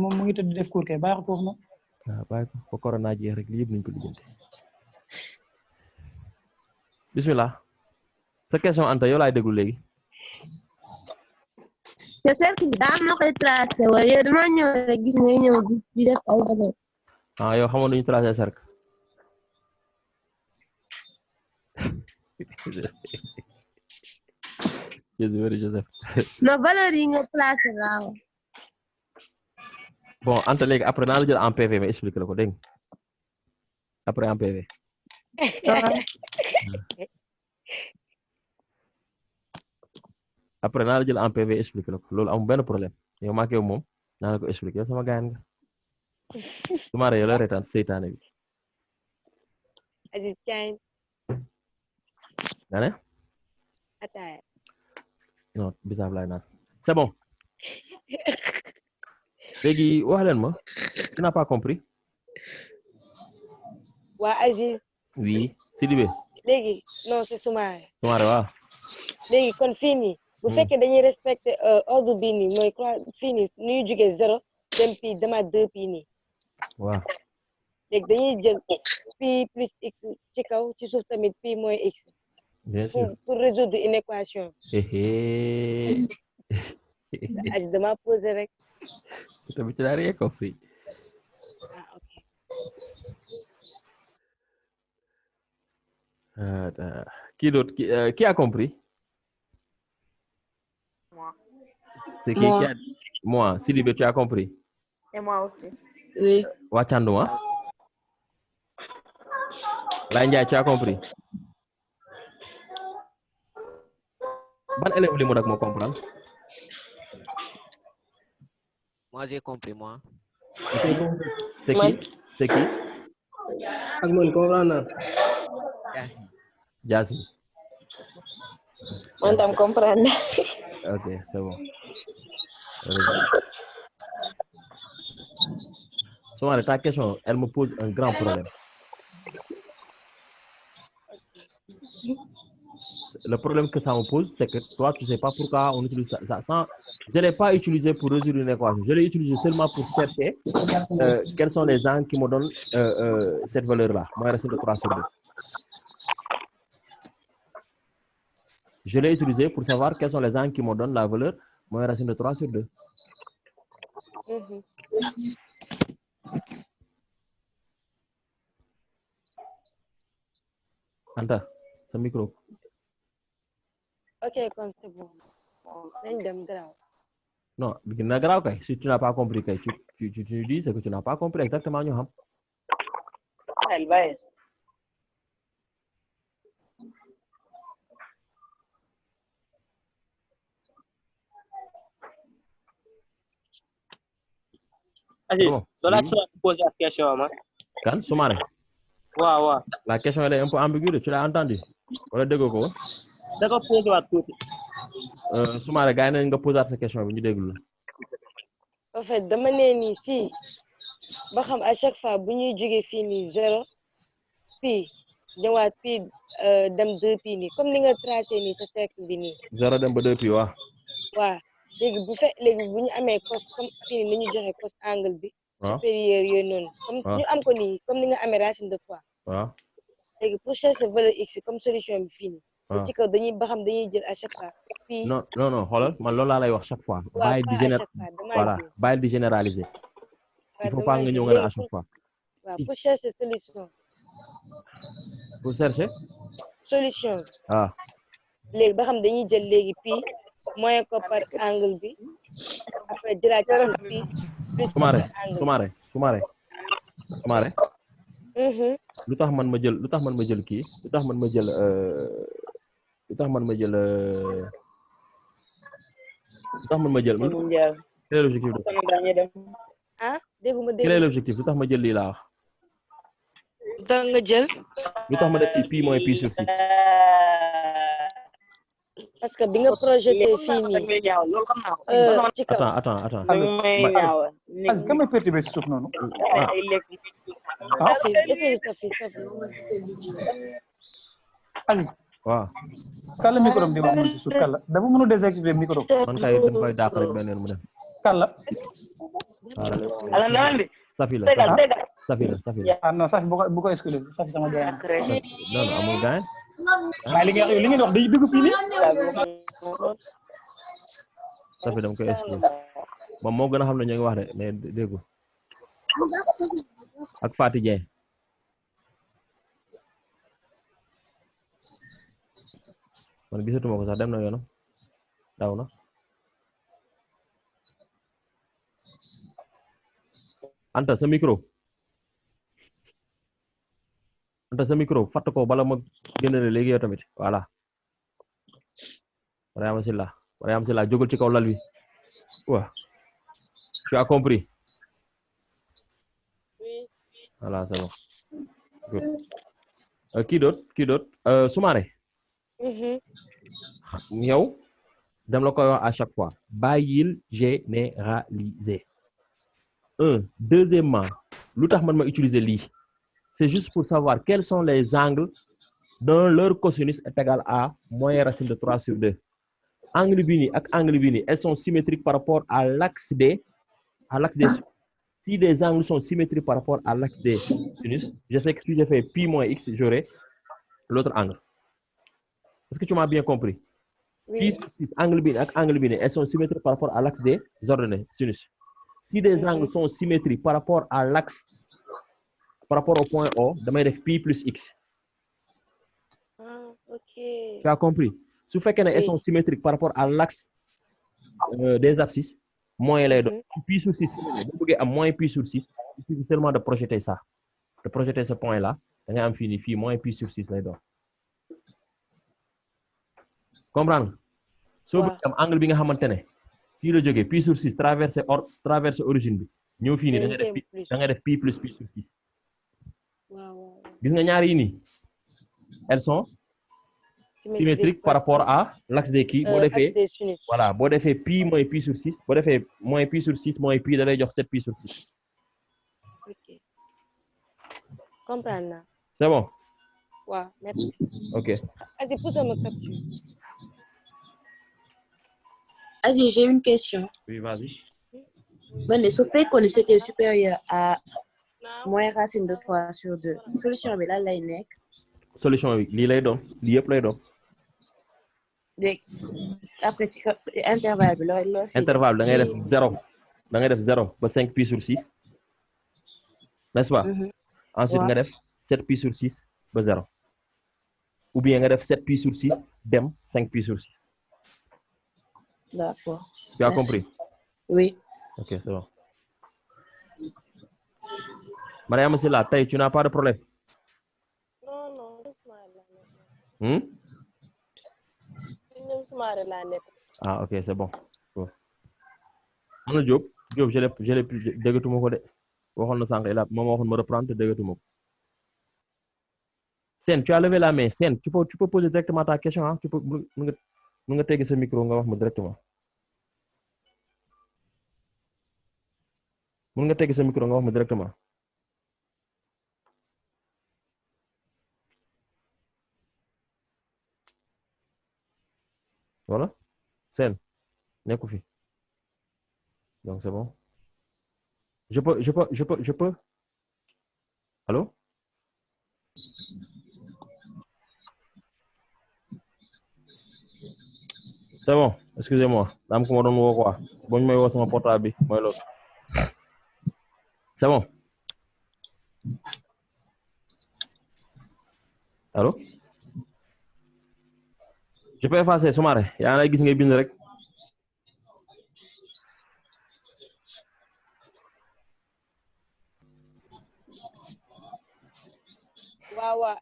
moom mu ngi tëdd def cours kay baax foofu noonu. waaw bàyyi ko ba corona jeex rek li yëpp nañ ko lijjanti. Bismillah. Sa question Anta yow laay déglu léegi. te cercle bi daa ma koy tracé wala yow dama ñëw rek gis nga ñëw di def ay valeur. Ah yow xamoon nañu tracé cercle. Joseph. No valeur yi nga placé laaw. Bon, Anta léegi après naa la jël en PV mais explique la ko dégg nga après en PV. Après naa la jël en PV explique la ko loolu amul benn problème yow maa ngi moom naa la ko expliquer yow sama gaañ nga. Soumaré yow la reetaan seytaane bi. Aziz Kain. Nga ne? Ataaya. Non, bisaab laay naan. C'est bon. Léegi wax leen ma. Tu n'as pas compris? Waa Aziz. Oui. Sidibé. Léegi non c'est Soumaré. Soumaré waaw. Léegi kon fii nii. Bu fekkee dañuy respecter ordre bii nii mooy quoi fii nii nu ñu jógee 0 dem pi demaat 2 pi nii. Waaw. Léegi dañuy jël pi plus x ci kaw ci suuf tamit pi mooy x. Bien sûr. Pour résoudre une équation. Aziz dama posé rek. Tu n'as rien compris. Ah, ok. Qui d'autre qui a compris? Moi. C'est qui a... Moi. Sidibé, tu as compris? Et moi aussi. Oui. Wachandouma? Là, Ndiaye, tu as compris? Ban élève li mu dak mo comprendre? Moi, j'ai compris, moi. C'est qui? C'est qui? Ak man comprendre. Jassi. Man tam comprendre. Ok, c'est bon. Souvent, ta question, elle me pose un grand problème. Le problème que ça me pose, c'est que toi, tu ne sais pas pourquoi on utilise ça sans... Je ne l'ai pas utilisé pour résoudre une équation. Je l'ai utilisé seulement pour chercher quels sont les angles qui me donnent cette valeur-là. Moins racine de 3 sur 2. Je l'ai utilisé pour savoir quels sont les angles qui me donnent la valeur moins racine de 3 sur 2. Anta, ce micro. Ok, comme c'est bon. Non, grave, si tu n'as pas compris, tu dis ce que tu n'as pas compris exactement. Elle va. Aziz, tu as posé la question, moi. Kan, Soumaré. Ouais. La question elle est un peu ambiguë, tu l'as entendu? Wala dégg ko? D'accord, pose la tout. Soumaré, gars yi nga poser sa question bi ñu déglu la. En fait, dama ne ni si ba xam à chaque fois bu ñuy jóge fii nii 0 puis ñëwaat puis dem 2 puis nii comme ni nga tracé nii sa cercle bi nii. 0 dem ba 2 puis waaw. waaw léegi bu ñu amee cos comme fii ni ñu joxe cos angle bi. waaw supérieur yooyu noonu. comme ñu am ko nii comme ni nga amee racine de 3. waaw. léegi pour chercher valeur x comme solution bi fii nii. ci kaw dañuy jël à chaque fois. puis non xoolal man loolu laa lay wax chaque fois. bàyyil di généraliser. il faut pas nga ñëw nga ne à chaque fois. waaw pour chercher solution. pour chercher. solution. ah. léegi ba xam dañuy jël léegi puis moyen ko par angle bi après jëlaat puis plus Soumaré. lu tax man ma jël kii lu tax man ma jël quel est l'objectif quel est l'objectif lu tax ma jël lii laa wax da nga jël lu tax ma def fii pi mooy pi sur 6 parce que bi nga projeté fii nii ci kaw attends Aziz kan may perturbé si suuf noonu Aziz waaw kàlla micro bi di wax ci suuf kàlla dafa mënu désactiver micro man kay dañ koy dàq rek benn yoon mu dem kàlla Safi la non Safi bu ko exclure Safi sama gars non amul gars waaye li ngeen wax day dugg fii nii Safi dama koy exclure moom moo gën a xam ne ñu ngi wax de mais déggu ak Fatou Dieng man gisatuma ko sax dem na yoonam daw na Anta sa micro fatt ko bala ma génne léegi yow tamit voilà Mariama Silla jógal ci kaw lal wi waaw tu as compris voilà c'est bon good kii doot Soumaré yow dama la koy wax à chaque fois bàyyil généraliser deuxièmement lu tax man ma utiliser lii c'est juste pour savoir quels sont les angles dont leur cosinus est égal à moins racine de 3 sur 2 angle bi nii ak angle bi nii elles sont symétriques par rapport à l'axe des si des angles sont symétriques par rapport à l'axe des sinus je sais que si je fais pi moins x j'aurai l'autre angle est-ce que tu m'as bien compris pi sur 6 angle bi nii ak angle bi nii elles sont symétriques par rapport à l'axe des ordonnées sinus si des angles sont symétriques par rapport à l'axe par rapport au point O damay def pi plus x. ok. Tu as compris su fekkee ne elles sont symétriques par rapport à l'axe des abscisses moins lay doon pi sur 6 bu bëggee am moins pi sur 6 il suffit seulement de projeter ça de projeter ce point là da ngay am fii nii fii moins pi sur 6 lay doon comprendre nga soo bëgg am angle bi nga xamante ne fii la jógee pi sur 6 traversé origine bi ñëw fii nii da ngay def pi plus pi sur 6 gis nga ñaar yi nii elles sont symétriques par rapport à l'axe des kii boo defee voilà boo defee pi mooy pi sur 6 boo defee moins pi sur 6 mooy pi da lay jox 7 pi sur 6 ok comprendre naa c'est bon waaw merci ok Aziz pousse ma capture Aziz, j'ai une question. Oui, vas-y. Bon, ce fait qu'on c'était supérieur à moins racine de 3 sur 2. Solution bi lan lay nekk? Solution bi lii lay doon lii yëpp lay doon. Après ci intervalle bi loolu intervalle da ngay def 0 da ngay def 0 ba 5 pi sur 6 n'est-ce pas? Ensuite nga def 7 pi sur 6 ba 0 ou bien nga def 7 pi sur 6 dem 5 pi sur 6. D'accord. Tu as compris? Oui. Ok, c'est bon. Mariama Sylla, tey tu n'as pas de problème? Non. Ah, ok, c'est bon. Ana Diop je l'ai déggatuma ko de waxoon na sànq la moom waxoon ma reprendre te déggatuma ko. Sen, tu as levé la main. Sen, tu peux poser directement ta question, hein? Tu peux mën nga teggi sa micro nga wax ma directement. Mën nga teggi sa micro nga wax ma directement. Voilà. Sen, nekku fi. Donc c'est bon. Je peux. Allô? C'est bon, excusez-moi. Dame ko ma doon woo quoi. Bo ñu may woo sama portable bi mooy loolu. C'est bon. Allô? Je peux effacer Soumaré. Yaa ngi gis ngay bind rek.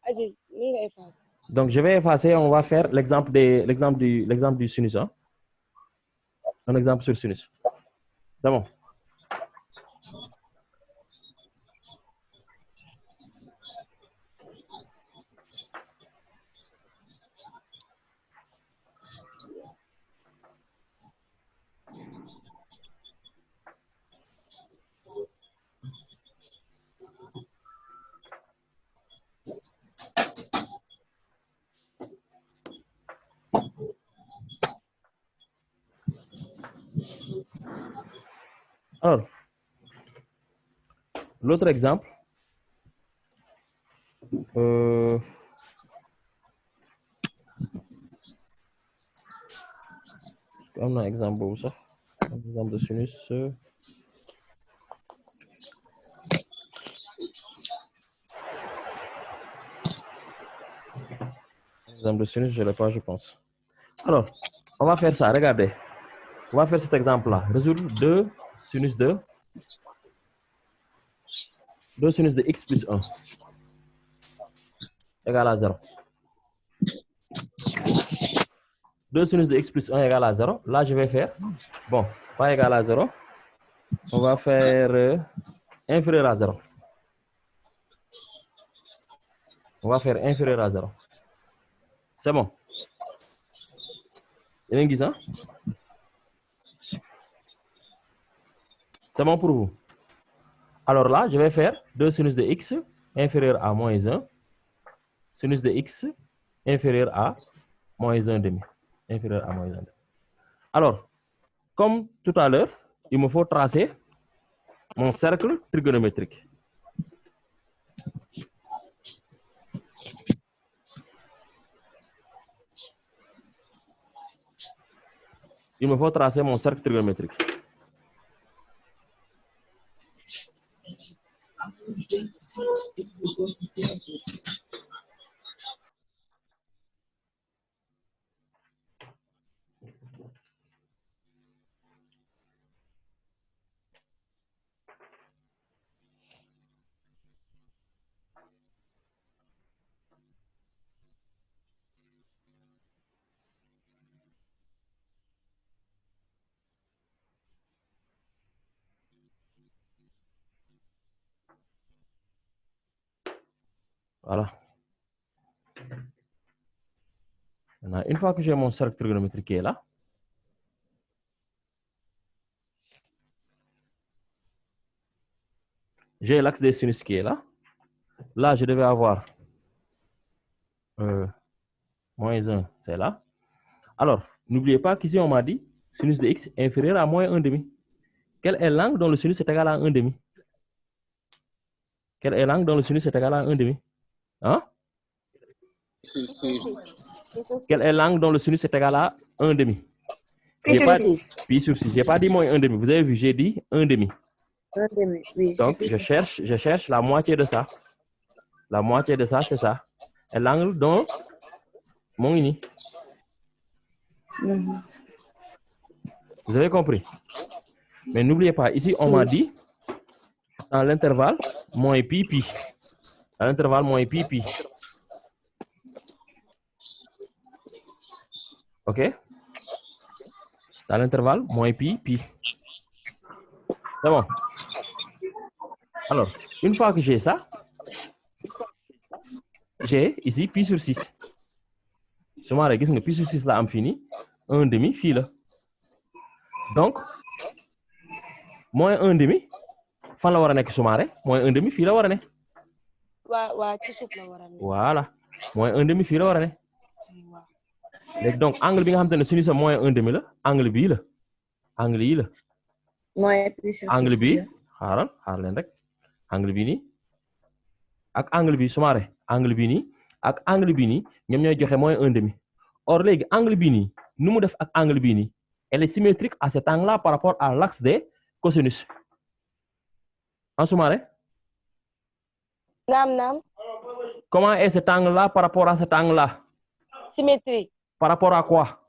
Aziz, ni nga effacer. Donc je vais effacer, on va faire l'exemple du sinus, hein? Un exemple sur sinus. C'est bon. Alors, l'autre exemple, am na exemple boobu sax exemple de sinus. Exemple de sinus, je l'ai pas, je pense. Alors, on va faire ça, regardez. On va faire cet exemple-là. Résoudre 2 sinus de x plus 1 égale à 0. 2 sinus de x plus 1 égale à 0. Là, je vais faire, bon, pas égal à 0. On va faire inférieur à 0. On va faire inférieur à 0. C'est bon. Yéen a ngi gis, hein? C'est bon pour vous? Alors là, je vais faire 2 sinus de x inférieur à moins 1. Sinus de x inférieur à moins 1 demi. Inférieur à moins 1 demi. Alors, comme tout à l'heure, il me faut tracer mon cercle trigonométrique. Il me faut tracer mon cercle trigonométrique. Voilà. Maintenant, une fois que j'ai mon cercle trigonométrique qui est là, j'ai l'axe des sinus qui est là. Là, je devais avoir moins 1, c'est là. Alors, n'oubliez pas qu'ici, on m'a dit sinus de x inférieur à moins 1,5. Quel est l'angle dont le sinus est égal à 1,5? Quel est l'angle dont le sinus est égal à 1,5? Hein? Quel est l'angle dont le sinus est égal à 1,5? Pi sur 6. Je n'ai pas dit moins 1,5. Vous avez vu, j'ai dit 1,5. 1,5, oui. Donc, je cherche la moitié de ça. La moitié de ça, c'est ça. Et l'angle dont mon uni. Vous avez compris? Mais n'oubliez pas, ici, on m'a dit dans l'intervalle, moins pi, pi. Dans l'intervalle, moins pi, pi. OK? Dans l'intervalle, moins pi, pi. C'est bon. Alors, une fois que j'ai ça, j'ai ici pi sur 6. Je m'en regarde, pi sur 6 là, am fini. 1,5 fii la. Donc, moins 1,5 fan la war a nekk sumaare moins 1,5 fii la war a ne. waa ci suuf la war a ne. Voilà. Moins 1,5 fii la war a ne. Léegi donc angle bi nga xamante ne sinus a moins 1,5 la angle bii la. Angle yi la. Angle bi xaar leen rek. Angle bi nii ak angle bi sumaare angle bi nii ak angle bi nii ñoom ñooy joxe moins 1,5. Or léegi angle bi nii nu mu def ak angle bi nii elle est symétrique à cet angle-là par rapport à l'axe des cosinus. En sumaare. Naam. Comment est cet angle-là par rapport à cet angle-là? Symétrique. Par rapport à quoi?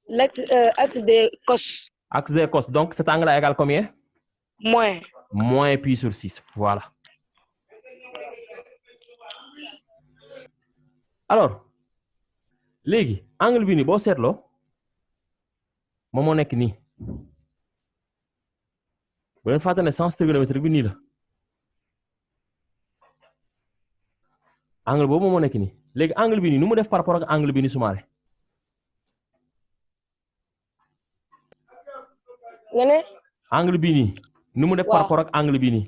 L'axe des cos. Axe des cos. Donc cet angle-là égale combien? Moins. Moins pi sur 6. Voilà. Alors, léegi angle bi nii boo seetloo moom moo nekk nii. Bu leen fàtte ne sens trigonométrique bi nii la. Angle boobu moom moo nekk nii. Léegi angle bi nii nu mu def par rapport ak angle bi nii sumaare. Nga ne? Angle bi nii nu mu def par rapport ak angle bi nii.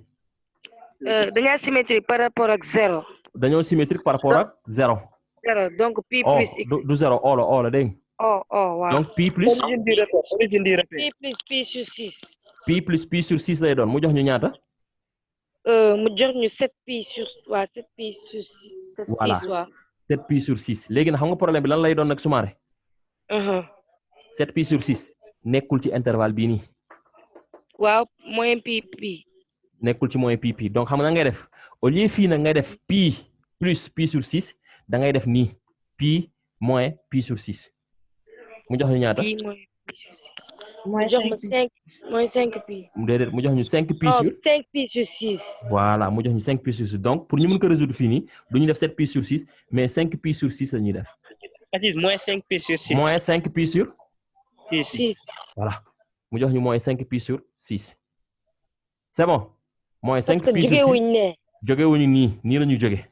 Dañoo symétrique par rapport ak 0. Dañoo symétrique par rapport ak 0. 0 donc pi plus x. Du 0 oo la dégg nga. waaw. Donc pi plus. Pi plus pi sur 6. Pi plus pi sur 6 lay doon mu jox ñu ñaata. Mu jox ñu 7 pi sur 6. Voilà 7 pi sur 6 léegi nag xam nga problème bi lan lay doon nag sumaare. 7 pi sur 6 nekkul ci intervalle bii nii. waaw moins pi. Nekkul ci moins pi donc xam nga ngay def au lieu fii nag ngay def pi plus pi sur 6 da ngay def nii pi moins pi sur 6 mu jox ñu ñaata. mu jox ñu 5 pi. Déedéet mu jox ñu 5 pi sur. 5 pi sur 6. Voilà mu jox ñu 5 pi sur 6 donc pour ñu mën ko résoudre fii nii du ñu def 7 pi sur 6 mais 5 pi sur 6 la ñuy def. Moins 5 pi sur 6. Moins 5 pi sur 6. Voilà mu jox ñu moins 5 pi sur 6. C'est bon. Moins 5 pi sur 6 jóge wuñu nii la ñu jóge.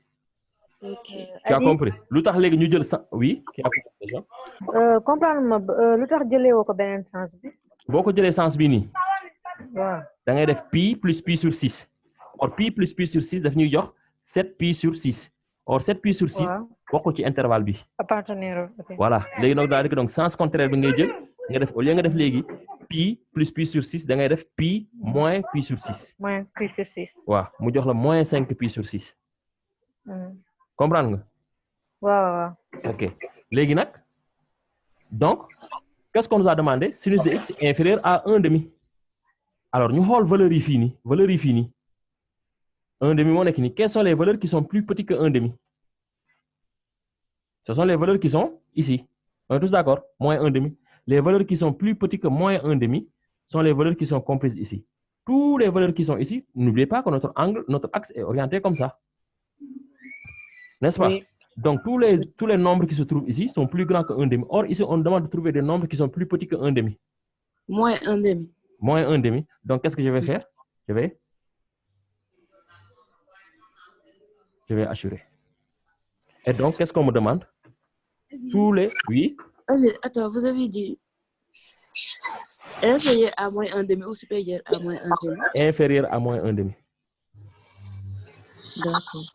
Tu as compris lu tax léegi ñu jël oui. comprendre ma lu tax jëlee woo ko beneen sens bi. boo ko jëlee sens bi nii. waaw da ngay def pi plus pi sur 6. or pi plus pi sur 6 daf ñuy jox 7 pi sur 6. or 7 pi sur 6. bokkul ci intervalle bi. appartenir. Voilà léegi nag daal di donc sens contraire bi ngay jël nga def au lieu nga def léegi pi plus pi sur 6 da ngay def pi moins pi sur 6. Moins pi sur 6. waaw mu jox la moins 5 pi sur 6. Comprendre nga. waaw. Ok léegi nag donc qu'est-ce qu'on nous a demandé sinus de x inférieur à 1,5. Alors ñu xool valeurs yi fii nii 1,5 moo nekk nii quelles sont les valeurs qui sont plus petites que 1,5. Ce sont les valeurs qui sont ici. On est tous d'accord? Moins 1,5. Les valeurs qui sont plus petites que moins 1,5 sont les valeurs qui sont comprises ici. Toutes les valeurs qui sont ici, n'oubliez pas que notre axe est orienté comme ça. N'est-ce pas? Oui. Donc tous les nombres qui se trouvent ici sont plus grands que 1,5. Or ici on demande de trouver des nombres qui sont plus petits que 1,5. Moins 1,5. Moins 1,5. Donc qu'est-ce que je vais faire? Je vais assurer. Et donc, qu'est-ce qu'on me demande? Tous les... Oui? Attends, vous avez dit inférieur à moins 1/2 ou supérieur à moins 1/2? Inférieur à moins 1/2. D'accord.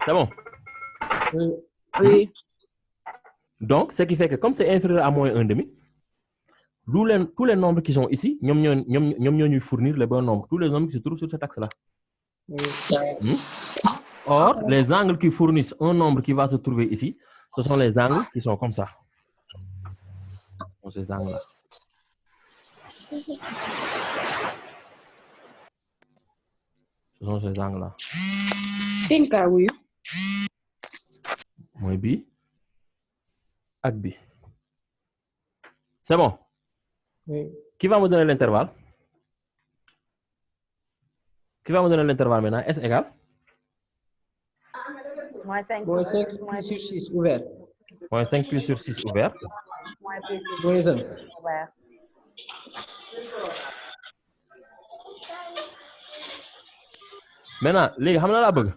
C'est bon? Oui. Donc, ce qui fait que comme c'est inférieur à moins 1/2, tous les nombres qui sont ici, nous fournir le bon nombre. Tous les nombres qui se trouvent sur cet axe-là. Or, les angles qui fournissent un nombre qui va se trouver ici, ce sont les angles qui sont comme ça. Ces angles-là. Ce sont ces angles-là. oui. Moins B. Ak B. C'est bon? Oui. Qui va me donner l'intervalle? Qui va me donner l'intervalle maintenant? S égale? Moins 5 Moins 5 pi sur 6 ouvert. Moins 5 pi sur 6 ouvert. Moins 1. ouvert. Maintenant, les gars, la bëgg.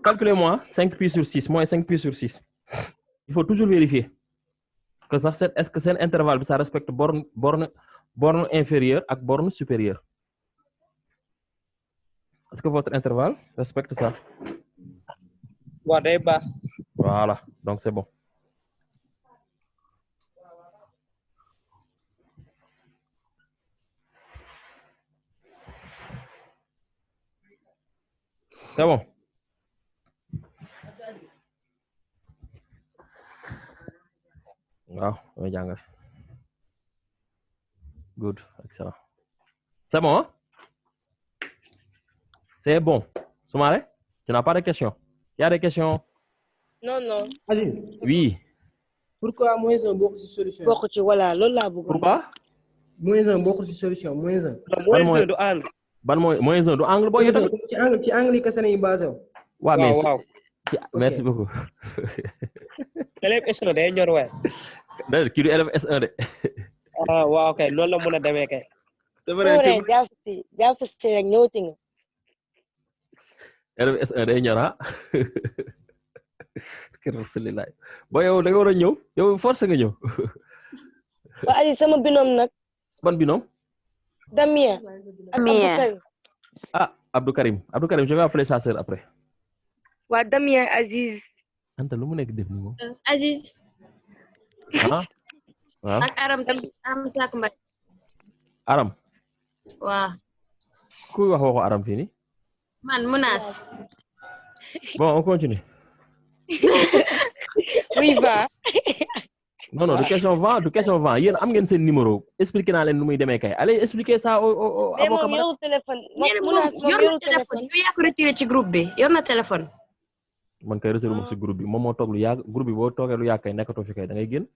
Calculez-moi 5 pi sur 6, moins 5 pi sur 6. Il faut toujours vérifier que est-ce que c'est un intervalle, ça respecte borne inférieure et borne supérieure. Est-ce que votre intervalle respecte ça? Voilà, donc c'est bon. C'est bon. Wow, good, excellent. C'est bon, hein? C'est bon. Soumaré, tu n'as pas de questions? Il y a des questions? Non, non. Aziz. Oui. Pourquoi moins 1 beaucoup de solution? Voilà, là. Pourquoi? Moins 1 beaucoup de solution, moins 1. Moins 2 du angle. Moins 1 du angle, boy. Ci angle que ça n'est basé. Waaw. Merci beaucoup. Élève S1 day ñor waay. D'ailleurs, kii du élève S1 de. Ah waaw kay noonu la mën a demee kay. C'est vrai jàpp si rek ñëwati nga. élève S1 day ñor ah. Alhamdulillah. Boy yow da nga war a ñëw yow force nga ñëw. Ba Aziz sama binôme nag. Ban binôme? Damien. Ah, Abdou Karim, je vais appeler sa sœur après. Waa Damien Aziz. Anta lu mu nekk def ni moom. Aziz. Ah. Waaw. Ak Aram Sak Mbay. Aram. Waaw. Kuy wax waxu Aram fii nii? Man Mounas. Bon, on continue. Oui, va. Non, du question 20. Yéen am ngeen seen numéro. Expliquer naa leen nu muy demee kay. Allez expliquer ça au Mais moom yorul téléphone. Yor na téléphone. Yow yaa ko retiré ci groupe bi. Yor na téléphone. Man kay retiré mo ci groupe bi. Moom moo toog lu yàgg groupe bi boo toogee lu yàgg kay nekkatoo fi kay da ngay génn.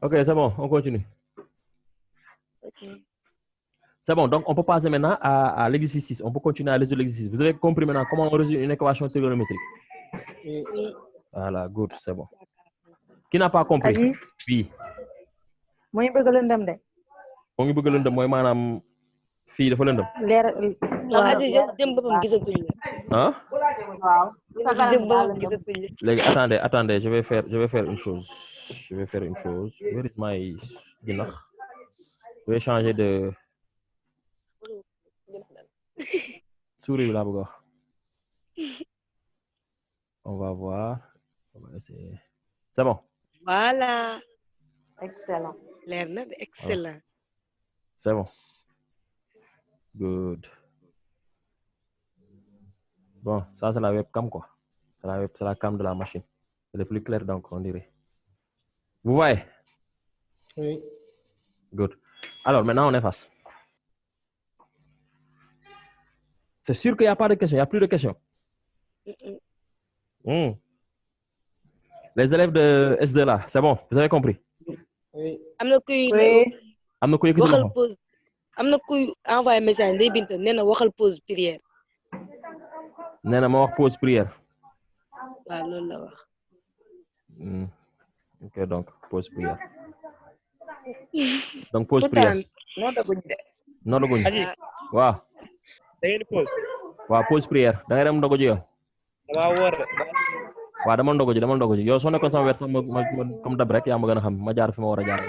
Ok, c'est bon, on continue. Ok. C'est bon, donc on peut passer maintenant à l'exercice 6. On peut continuer à résoudre l'exercice. Vous avez compris maintenant comment on résout une équation trigonométrique? Oui. Voilà, good, c'est bon. Qui n'a pas compris? Aziz. Oui. Moo ngi bëgg a lëndëm de. Moo ngi bëgg a lëndëm mooy maanaam fii dafa lëndëm. Leer Non, Aziz yow dem boppam gisatuñ la. Hein? waaw. Dem boppam gisatuñ la. Léegi attendez, je vais faire une chose. Where is my jinax? Je vais changer de souris bi laa bëgg a wax. On va voir. On va essayer. C'est bon. Voilà. Excellent. Leer na de excellent. C'est bon. Good. Bon, ça c'est la webcam quoi. C'est la cam de la machine. Elle est plus claire donc on dirait. Vous voyez? Oui. Good. Alors maintenant on efface. C'est sûr qu'il n'y a pas de questions, il n'y a plus de questions. Les élèves de S2 là, c'est bon, vous avez compris? Oui. Am na kuy waxal pause. Am na kuy envoyer message Ndeye Binta nee na waxal pause prière. Nee na ma wax pause prière. Waaw loolu la wax. Ok, donc pause prière. Donc pause prière. Non daguñ de. Non daguñ. Waaw. da ngeen di pause. waaw pause prière da ngay dem ndogu ji yow. damaa wóor de. waaw dama ndogu ji yow soo nekkoon sama wet sax ma comme dab rek yaa ma gën a xam ma jaar fi ma war a jaar.